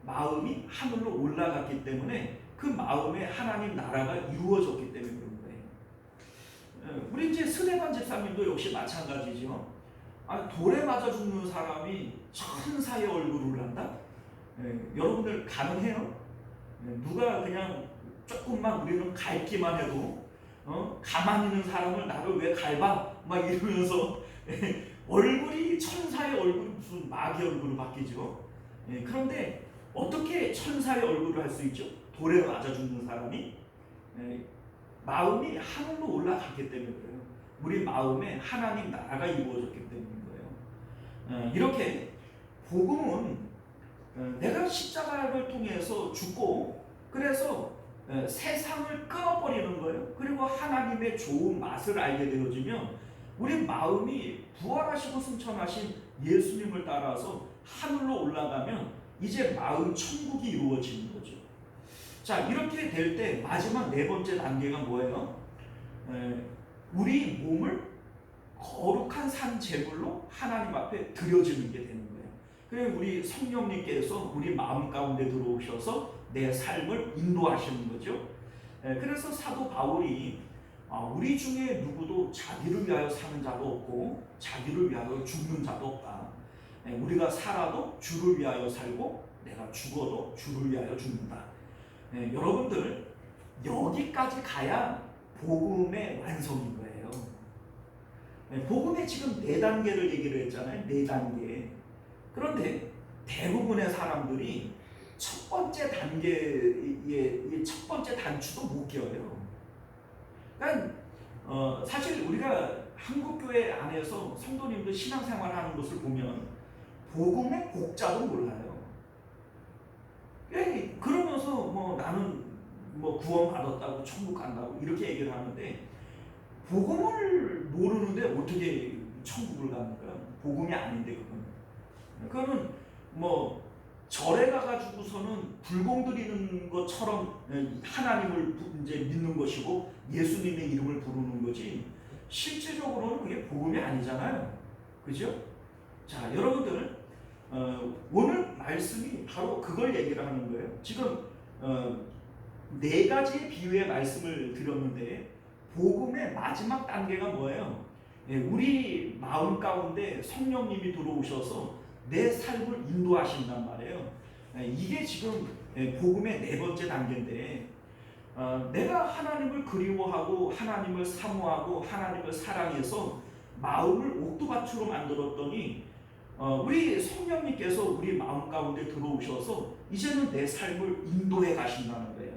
마음이 하늘로 올라갔기 때문에 그 마음에 하나님 나라가 이루어졌기 때문에 그런 거예요. 우리 이제 스데반 집사님도 역시 마찬가지죠. 돌에 맞아 죽는 사람이 천사의 얼굴을 한다? 여러분들 가능해요? 누가 그냥 조금만 우리는 갈기만 해도 가만히 있는 사람을 나를 왜 갈봐? 이러면서 얼굴이 천사의 얼굴이 무슨 마귀 얼굴로 바뀌죠. 그런데 어떻게 천사의 얼굴을 할 수 있죠? 돌에 맞아 죽는 사람이 마음이 하늘로 올라갔기 때문에 그래요. 우리 마음에 하나님 나라가 이루어졌기 때문인 거예요. 이렇게 복음은 내가 십자가를 통해서 죽고 그래서 세상을 끊어버리는 거예요. 그리고 하나님의 좋은 맛을 알게 되어지면 우리 마음이 부활하시고 승천하신 예수님을 따라서 하늘로 올라가면 이제 마음 천국이 이루어지는 거죠. 자, 이렇게 될 때 마지막 네 번째 단계가 뭐예요? 우리 몸을 거룩한 산 제물로 하나님 앞에 드려지는 게 되는 거예요. 그래서 우리 성령님께서 우리 마음 가운데 들어오셔서 내 삶을 인도하시는 거죠. 그래서 사도 바울이 우리 중에 누구도 자기를 위하여 사는 자도 없고 자기를 위하여 죽는 자도 없다. 우리가 살아도 주를 위하여 살고 내가 죽어도 주를 위하여 죽는다. 여러분들 여기까지 가야 복음의 완성인 거예요. 복음의 지금 4단계를 얘기를 했잖아요. 4단계. 그런데 대부분의 사람들이 첫 번째 단계의 첫 번째 단추도 못 껴요. 그러니까 사실 우리가 한국교회 안에서 성도님들 신앙생활하는 것을 보면 복음의 곡자도 몰라요. 그러면서 나는 구원 받았다고 천국 간다고 이렇게 얘기를 하는데 복음을 모르는데 어떻게 천국을 갑니까? 복음이 아닌데 그거는 절에 가가지고서는 불공 드리는 것처럼 하나님을 이제 믿는 것이고 예수님의 이름을 부르는 거지 실제적으로는 그게 복음이 아니잖아요. 그죠? 자, 여러분들 오늘 말씀이 바로 그걸 얘기를 하는 거예요. 지금 4가지의 비유의 말씀을 드렸는데 복음의 마지막 단계가 뭐예요? 우리 마음 가운데 성령님이 들어오셔서 내 삶을 인도하신단 말이에요. 이게 지금 복음의 4번째 단계인데 내가 하나님을 그리워하고 하나님을 사모하고 하나님을 사랑해서 마음을 옥두밭으로 만들었더니 우리 성령님께서 우리 마음 가운데 들어오셔서 이제는 내 삶을 인도해 가신다는 거예요.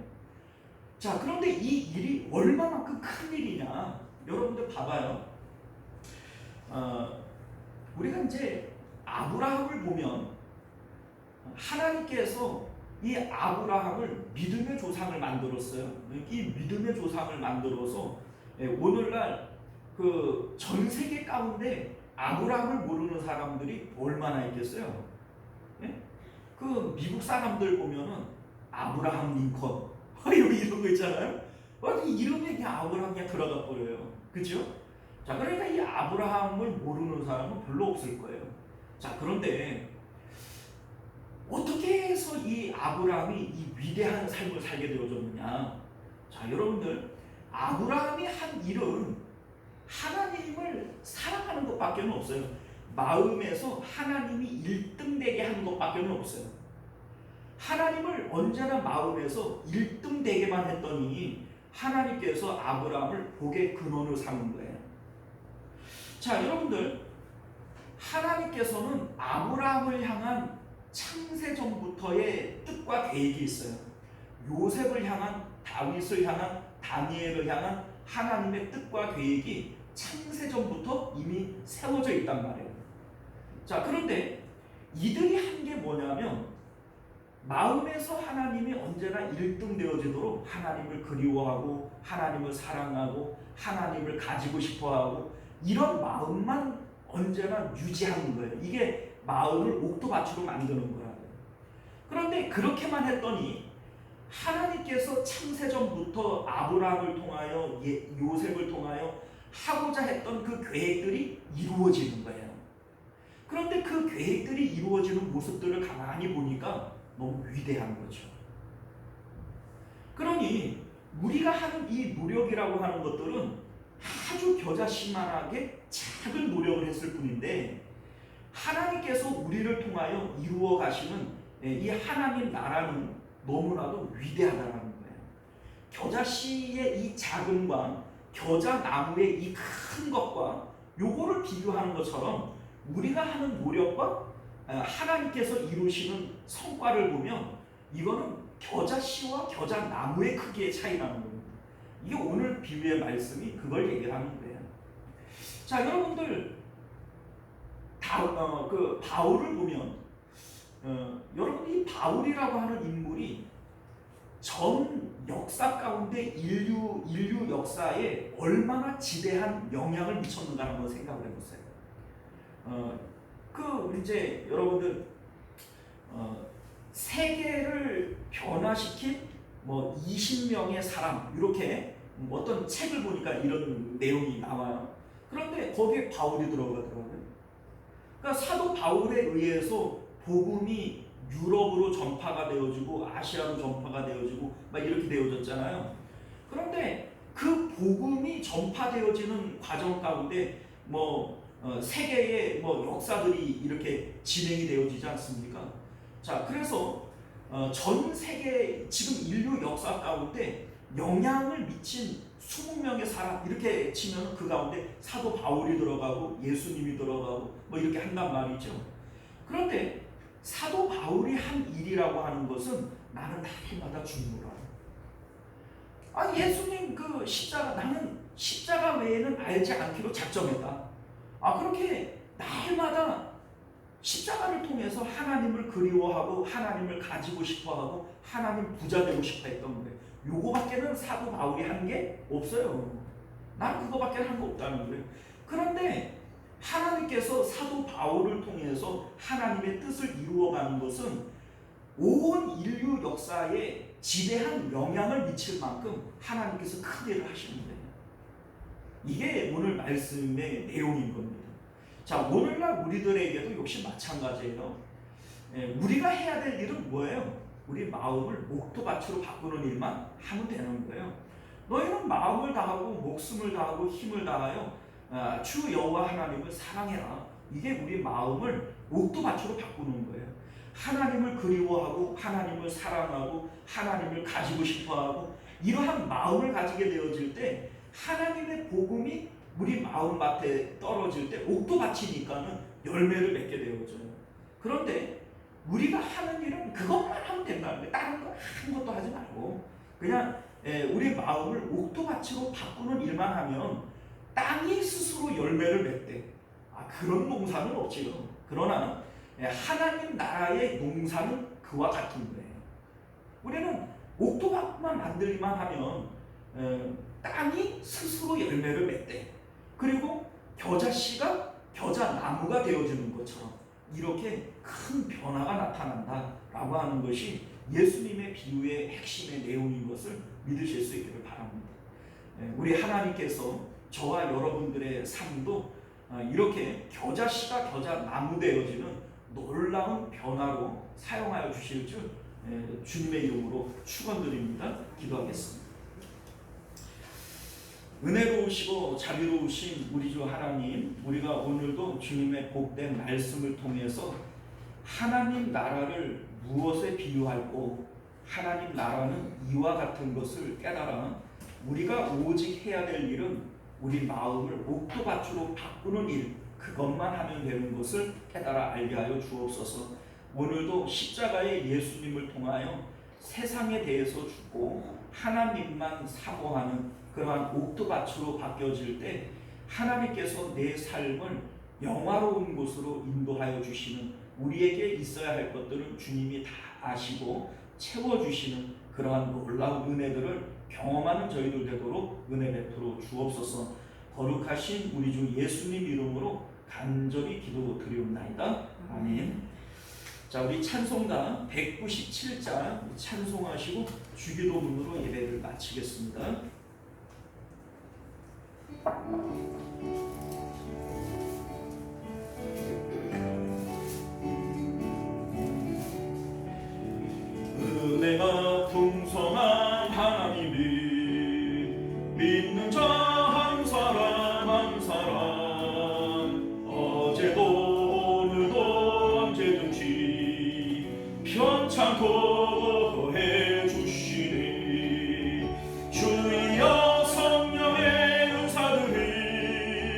자, 그런데 이 일이 얼마만큼 큰 일이냐? 여러분들 봐봐요. 우리가 이제 아브라함을 보면 하나님께서 이 아브라함을 믿음의 조상을 만들었어요. 이 믿음의 조상을 만들어서 오늘날 그 전 세계 가운데 아브라함을 모르는 사람들이 얼마나 있겠어요? 예? 그 미국 사람들 보면은 아브라함 링컨 이런 거 있잖아요. 이름에 그냥 아브라함 그냥 들어가 버려요. 그죠? 자, 그러니까 이 아브라함을 모르는 사람은 별로 없을 거예요. 자, 그런데 어떻게 해서 이 아브라함이 이 위대한 삶을 살게 되어졌느냐? 자, 여러분들 아브라함이 한 일은 하나님을 사랑하는 것밖에 없어요. 마음에서 하나님이 1등 되게 하는 것밖에 없어요. 하나님을 언제나 마음에서 1등 되게만 했더니 하나님께서 아브라함을 복의 근원을 삼은 거예요. 자, 여러분들 하나님께서는 아브라함을 향한 창세전부터의 뜻과 계획이 있어요. 요셉을 향한, 다윗을 향한, 다니엘을 향한 하나님의 뜻과 계획이 창세전부터 이미 세워져 있단 말이에요. 자, 그런데 이들이 한 게 뭐냐면 마음에서 하나님이 언제나 1등 되어지도록 하나님을 그리워하고 하나님을 사랑하고 하나님을 가지고 싶어하고 이런 마음만 언제나 유지하는 거예요. 이게 마음을 옥토밭으로 만드는 거예요. 그런데 그렇게만 했더니 하나님께서 창세전부터 아브라함을 통하여 요셉을 통하여 하고자 했던 그 계획들이 이루어지는 거예요. 그런데 그 계획들이 이루어지는 모습들을 가만히 보니까 너무 위대한 거죠. 그러니 우리가 하는 이 노력이라고 하는 것들은 아주 겨자씨만하게 작은 노력을 했을 뿐인데 하나님께서 우리를 통하여 이루어 가시는 이 하나님 나라는 너무나도 위대하다는 거예요. 겨자씨의 이 작음과 겨자나무의 이 큰 것과 요거를 비교하는 것처럼 우리가 하는 노력과 하나님께서 이루시는 성과를 보면 이거는 겨자씨와 겨자나무의 크기의 차이라는 겁니다. 이게 오늘 비유의 말씀이 그걸 얘기하는 거예요. 자, 여러분들 그 바울을 보면 여러분 이 바울이라고 하는 인물이 전 역사 가운데 인류 역사에 얼마나 지대한 영향을 미쳤는가 한번 생각을 해보세요. 그 이제 여러분들 세계를 변화시킨 뭐 20명의 사람 이렇게 어떤 책을 보니까 이런 내용이 나와요. 그런데 거기에 바울이 들어가더라고요. 그러니까 사도 바울에 의해서 복음이 유럽으로 전파가 되어지고 아시아로 전파가 되어지고 막 이렇게 되어졌잖아요. 그런데 그 복음이 전파되어지는 과정 가운데 뭐 세계의 뭐 역사들이 이렇게 진행이 되어지지 않습니까? 자, 그래서 전 세계 지금 인류 역사 가운데 영향을 미친 20명의 사람 이렇게 치면 그 가운데 사도 바울이 들어가고 예수님이 들어가고 뭐 이렇게 한단 말이죠. 그런데 사도 바울이 한 일이라고 하는 것은 나는 날마다 죽노라. 예수님 그 십자가 나는 십자가 외에는 알지 않기로 작정했다. 그렇게 날마다 십자가를 통해서 하나님을 그리워하고 하나님을 가지고 싶어하고 하나님 부자 되고 싶어 했던 거예요. 요거밖에는 사도 바울이 한 게 없어요. 나는 그거밖에 한 거 없다는 거예요. 그런데 하나님께서 사도 바울을 통해서 하나님의 뜻을 이루어가는 것은 온 인류 역사에 지대한 영향을 미칠 만큼 하나님께서 큰 일을 하시는 거예요. 이게 오늘 말씀의 내용인 겁니다. 자, 오늘날 우리들에게도 역시 마찬가지예요. 우리가 해야 될 일은 뭐예요? 우리 마음을 목도밭으로 바꾸는 일만 하면 되는 거예요. 너희는 마음을 다하고 목숨을 다하고 힘을 다하여 주 여호와 하나님을 사랑해라. 이게 우리 마음을 목도밭으로 바꾸는 거예요. 하나님을 그리워하고 하나님을 사랑하고 하나님을 가지고 싶어하고 이러한 마음을 가지게 되어질 때 하나님의 복음이 우리 마음밭에 떨어질 때 옥도밭이니까는 열매를 맺게 되어져요. 그런데 우리가 하는 일은 그것만 하면 된다는 거예요. 다른 거 아무것도 하지 말고 그냥 우리 마음을 옥도밭으로 바꾸는 일만 하면 땅이 스스로 열매를 맺대. 그런 농사는 없지요. 그러나 하나님 나라의 농사는 그와 같은 거예요. 우리는 옥도밭만 만들기만 하면 땅이 스스로 열매를 맺대. 그리고 겨자씨가 겨자나무가 되어지는 것처럼 이렇게 큰 변화가 나타난다라고 하는 것이 예수님의 비유의 핵심의 내용인 것을 믿으실 수 있기를 바랍니다. 우리 하나님께서 저와 여러분들의 삶도 이렇게 겨자씨가 겨자나무 되어지는 놀라운 변화로 사용하여 주실 줄 주님의 이름으로 축원드립니다. 기도하겠습니다. 은혜로우시고 자비로우신 우리 주 하나님, 우리가 오늘도 주님의 복된 말씀을 통해서 하나님 나라를 무엇에 비유할고 하나님 나라는 이와 같은 것을 깨달아 우리가 오직 해야 될 일은 우리 마음을 옥토밭으로 바꾸는 일, 그것만 하면 되는 것을 깨달아 알게 하여 주옵소서. 오늘도 십자가의 예수님을 통하여 세상에 대해서 죽고 하나님만 사모하는 그러한 옥토밭으로 바뀌어질 때 하나님께서 내 삶을 영화로운 곳으로 인도하여 주시는, 우리에게 있어야 할 것들은 주님이 다 아시고 채워주시는 그러한 놀라운 은혜들을 경험하는 저희들 되도록 은혜 베풀어 주옵소서. 거룩하신 우리 주 예수님 이름으로 간절히 기도드리옵나이다. 아멘. 자, 우리 찬송가 197장 찬송하시고 주기도문으로 예배를 마치겠습니다. 은혜가 풍성한 하나님이 믿는 자 한 사람 한 사람 어제도 오늘도 언제든지 편찮고 해 주시니 주여 성령의 은사들이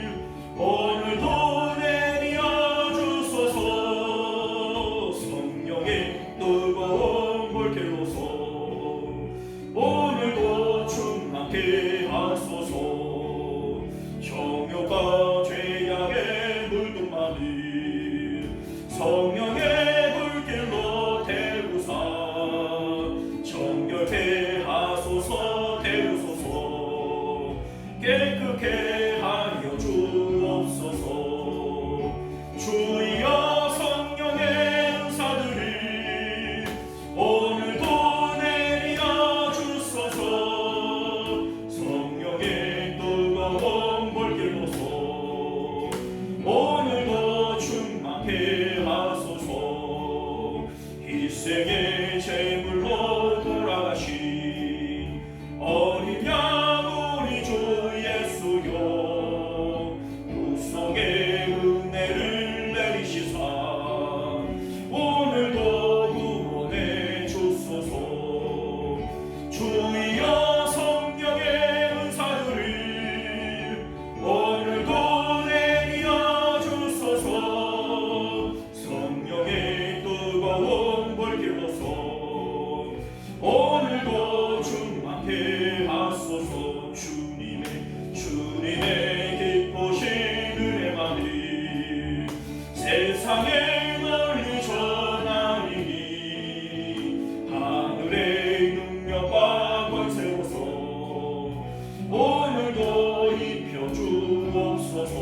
하여 주옵소서.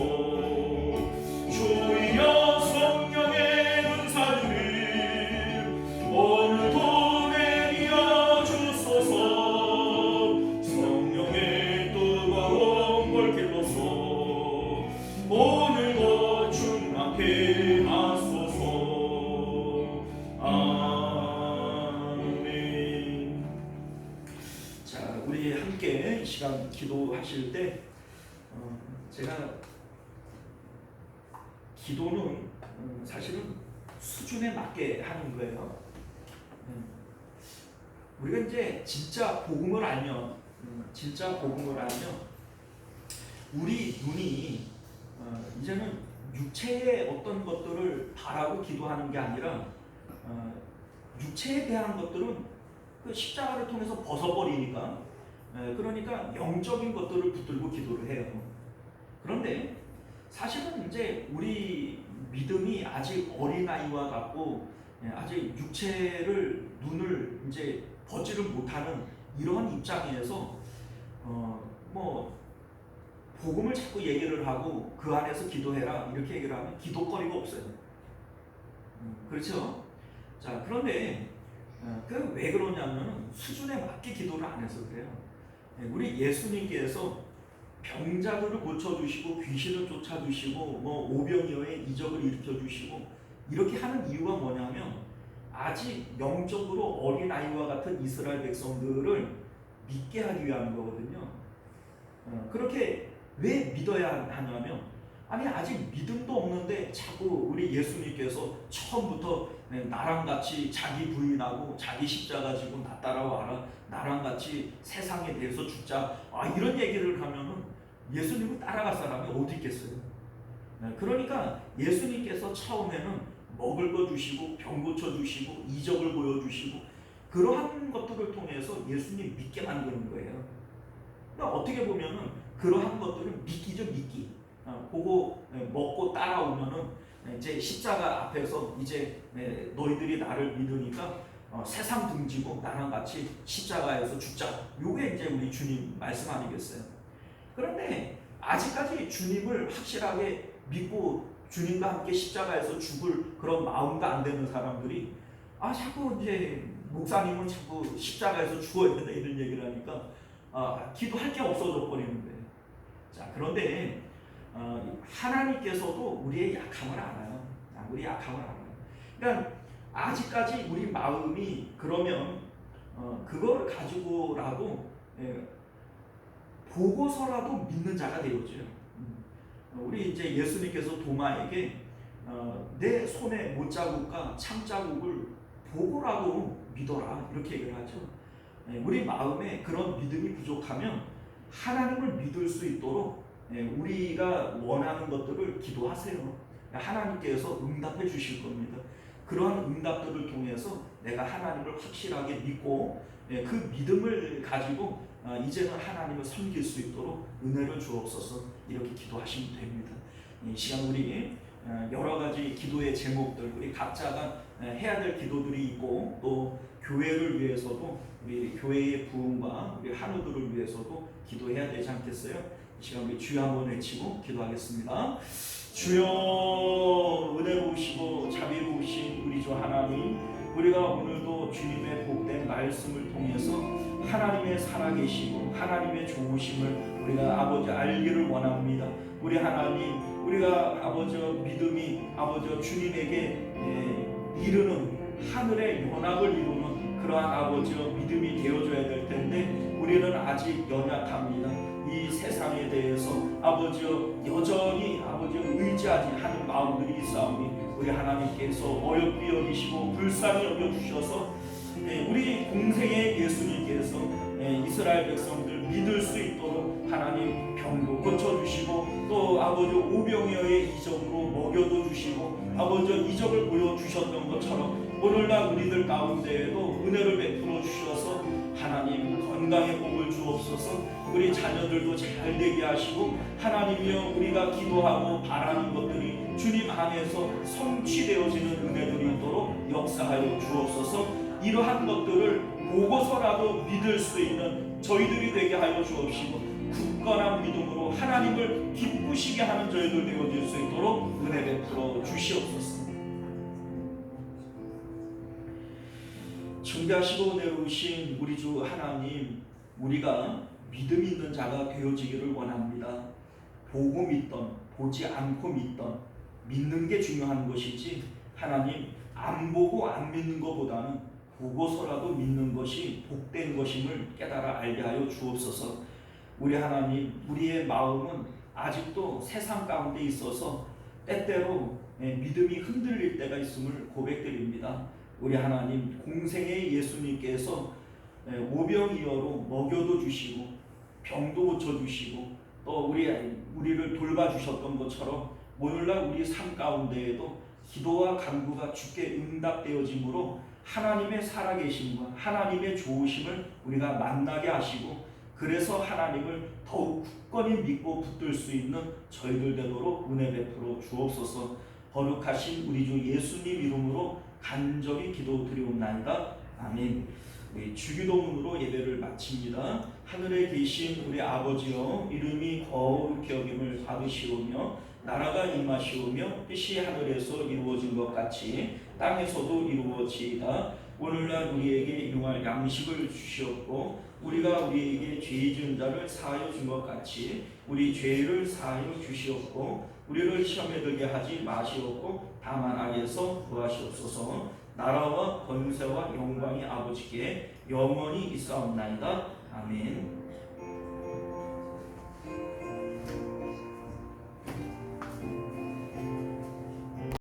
주여 성령의 은사를 오늘도 내려 주소서. 성령의 뜨거운 불길로서 오늘도 충만케 하소서. 아멘. 자, 우리 함께 이 시간 기도하실 때 제가 기도는 사실은 수준에 맞게 하는 거예요. 우리가 이제 진짜 복음을 알면 우리 눈이 이제는 육체의 어떤 것들을 바라고 기도하는 게 아니라 육체에 대한 것들은 그 십자가를 통해서 벗어버리니까, 그러니까 영적인 것들을 붙들고 기도를 해요. 그런데 사실은 이제 우리 믿음이 아직 어린아이와 같고 아직 육체를 눈을 이제 벗지를 못하는 이러한 입장에서 뭐 복음을 자꾸 얘기를 하고 그 안에서 기도해라 이렇게 얘기를 하면 기도거리가 없어요. 그렇죠? 자, 그런데 그 왜 그러냐면 수준에 맞게 기도를 안 해서 그래요. 우리 예수님께서 병자들을 고쳐주시고 귀신을 쫓아주시고 뭐 오병이어의 이적을 일으켜주시고 이렇게 하는 이유가 뭐냐면 아직 영적으로 어린아이와 같은 이스라엘 백성들을 믿게 하기 위한 거거든요. 그렇게 왜 믿어야 하냐면 아니 아직 믿음도 없는데 자꾸 우리 예수님께서 처음부터 나랑 같이 자기 부인하고 자기 십자가 지고 나 따라와라, 나랑 같이 세상에 대해서 죽자, 이런 얘기를 하면은 예수님을 따라갈 사람이 어디 있겠어요? 그러니까 예수님께서 처음에는 먹을 거 주시고 병 고쳐 주시고 이적을 보여주시고 그러한 것들을 통해서 예수님 믿게 만드는 거예요. 그러니까 어떻게 보면은 그러한 것들은 믿기죠, 믿기. 보고 먹고 따라오면은 이제 십자가 앞에서 이제 너희들이 나를 믿으니까 세상 등지고 나랑 같이 십자가에서 죽자. 요게 이제 우리 주님 말씀 아니겠어요? 그런데 아직까지 주님을 확실하게 믿고 주님과 함께 십자가에서 죽을 그런 마음도 안 되는 사람들이 자꾸 이제 목사님은 자꾸 십자가에서 죽어야 된다 이런 얘기를 하니까 기도할 게 없어져 버리는 거예요. 자, 그런데 하나님께서도 우리의 약함을 알아요. 우리 약함을 알아요. 그러니까 아직까지 우리 마음이 그러면 그걸 가지고라도 보고서라도 믿는 자가 되었죠. 우리 이제 예수님께서 도마에게 내 손에 못자국과 참자국을 보고라도 믿어라 이렇게 얘기를 하죠. 우리 마음에 그런 믿음이 부족하면 하나님을 믿을 수 있도록 우리가 원하는 것들을 기도하세요. 하나님께서 응답해 주실 겁니다. 그러한 응답들을 통해서 내가 하나님을 확실하게 믿고 그 믿음을 가지고 이제는 하나님을 섬길 수 있도록 은혜를 주옵소서 이렇게 기도하시면 됩니다. 이 시간 우리 여러 가지 기도의 제목들 우리 각자가 해야 될 기도들이 있고 또 교회를 위해서도 우리 교회의 부흥과 우리 한우들을 위해서도 기도해야 되지 않겠어요? 이 시간 우리 주여 한번 외치고 기도하겠습니다. 주여 은혜로우시고 자비로우신 우리 주 하나님, 우리가 오늘도 주님의 복된 말씀을 통해서 하나님의 살아계시고 하나님의 좋으심을 우리가 아버지 알기를 원합니다. 우리 하나님, 우리가 아버지 믿음이 아버지 주님에게 이르는 하늘의 연합을 이루는 그러한 아버지 믿음이 되어줘야 될 텐데 우리는 아직 연약합니다. 이 세상에 대해서 아버지 여전히 아버지 의지하지 않은 마음들이 있사오니 우리 하나님께서 어렵게 여기시고 불쌍히 여겨주셔서 우리 공생의 예수님께서 이스라엘 백성들 믿을 수 있도록 하나님 병도 고쳐주시고 또 아버지 오병이어의 이적으로 먹여도 주시고 아버지 이적을 보여주셨던 것처럼 오늘날 우리들 가운데에도 은혜를 베풀어 주셔서 하나님 건강의 복을 주옵소서. 우리 자녀들도 잘 되게 하시고 하나님이여 우리가 기도하고 바라는 것들이 주님 안에서 성취되어지는 은혜들이 있도록 역사하여 주옵소서. 이러한 것들을 보고서라도 믿을 수 있는 저희들이 되게 하여 주옵시고 굳건한 믿음으로 하나님을 기쁘시게 하는 저희들 되어질 수 있도록 은혜 베풀어 주시옵소서. 존귀하시고 내려오신 우리 주 하나님, 우리가 믿음 있는 자가 되어지기를 원합니다. 보고 믿던 보지 않고 믿던 믿는 게 중요한 것이지, 하나님 안 보고 안 믿는 것보다는 보고서라도 믿는 것이 복된 것임을 깨달아 알게 하여 주옵소서. 우리 하나님, 우리의 마음은 아직도 세상 가운데 있어서 때때로 믿음이 흔들릴 때가 있음을 고백드립니다. 우리 하나님, 공생의 예수님께서 오병이어로 먹여도 주시고 병도 고쳐주시고 또 우리를 돌봐주셨던 것처럼 오늘날 우리 삶 가운데에도 기도와 간구가 주께 응답되어짐으로 하나님의 살아계심과 하나님의 좋으심을 우리가 만나게 하시고, 그래서 하나님을 더욱 굳건히 믿고 붙들 수 있는 저희들 되도록 은혜 베풀어 주옵소서. 거룩하신 우리 주 예수님 이름으로 간절히 기도드리옵나이다. 아멘. 우리 주기도문으로 예배를 마칩니다. 하늘에 계신 우리 아버지여, 이름이 거룩히 여김을 받으시오며 나라가 임하시오며 뜻이 하늘에서 이루어진 것 같이 땅에서도 이루어지이다. 오늘날 우리에게 일용할 양식을 주시옵고 우리가 우리에게 죄 지은 자를 사하여 준 것 같이 우리 죄를 사하여 주시옵고 우리를 시험에 들게 하지 마시옵고 다만 악에서 구하시옵소서. 나라와 권세와 영광이 아버지께 영원히 있사옵나이다. 아멘.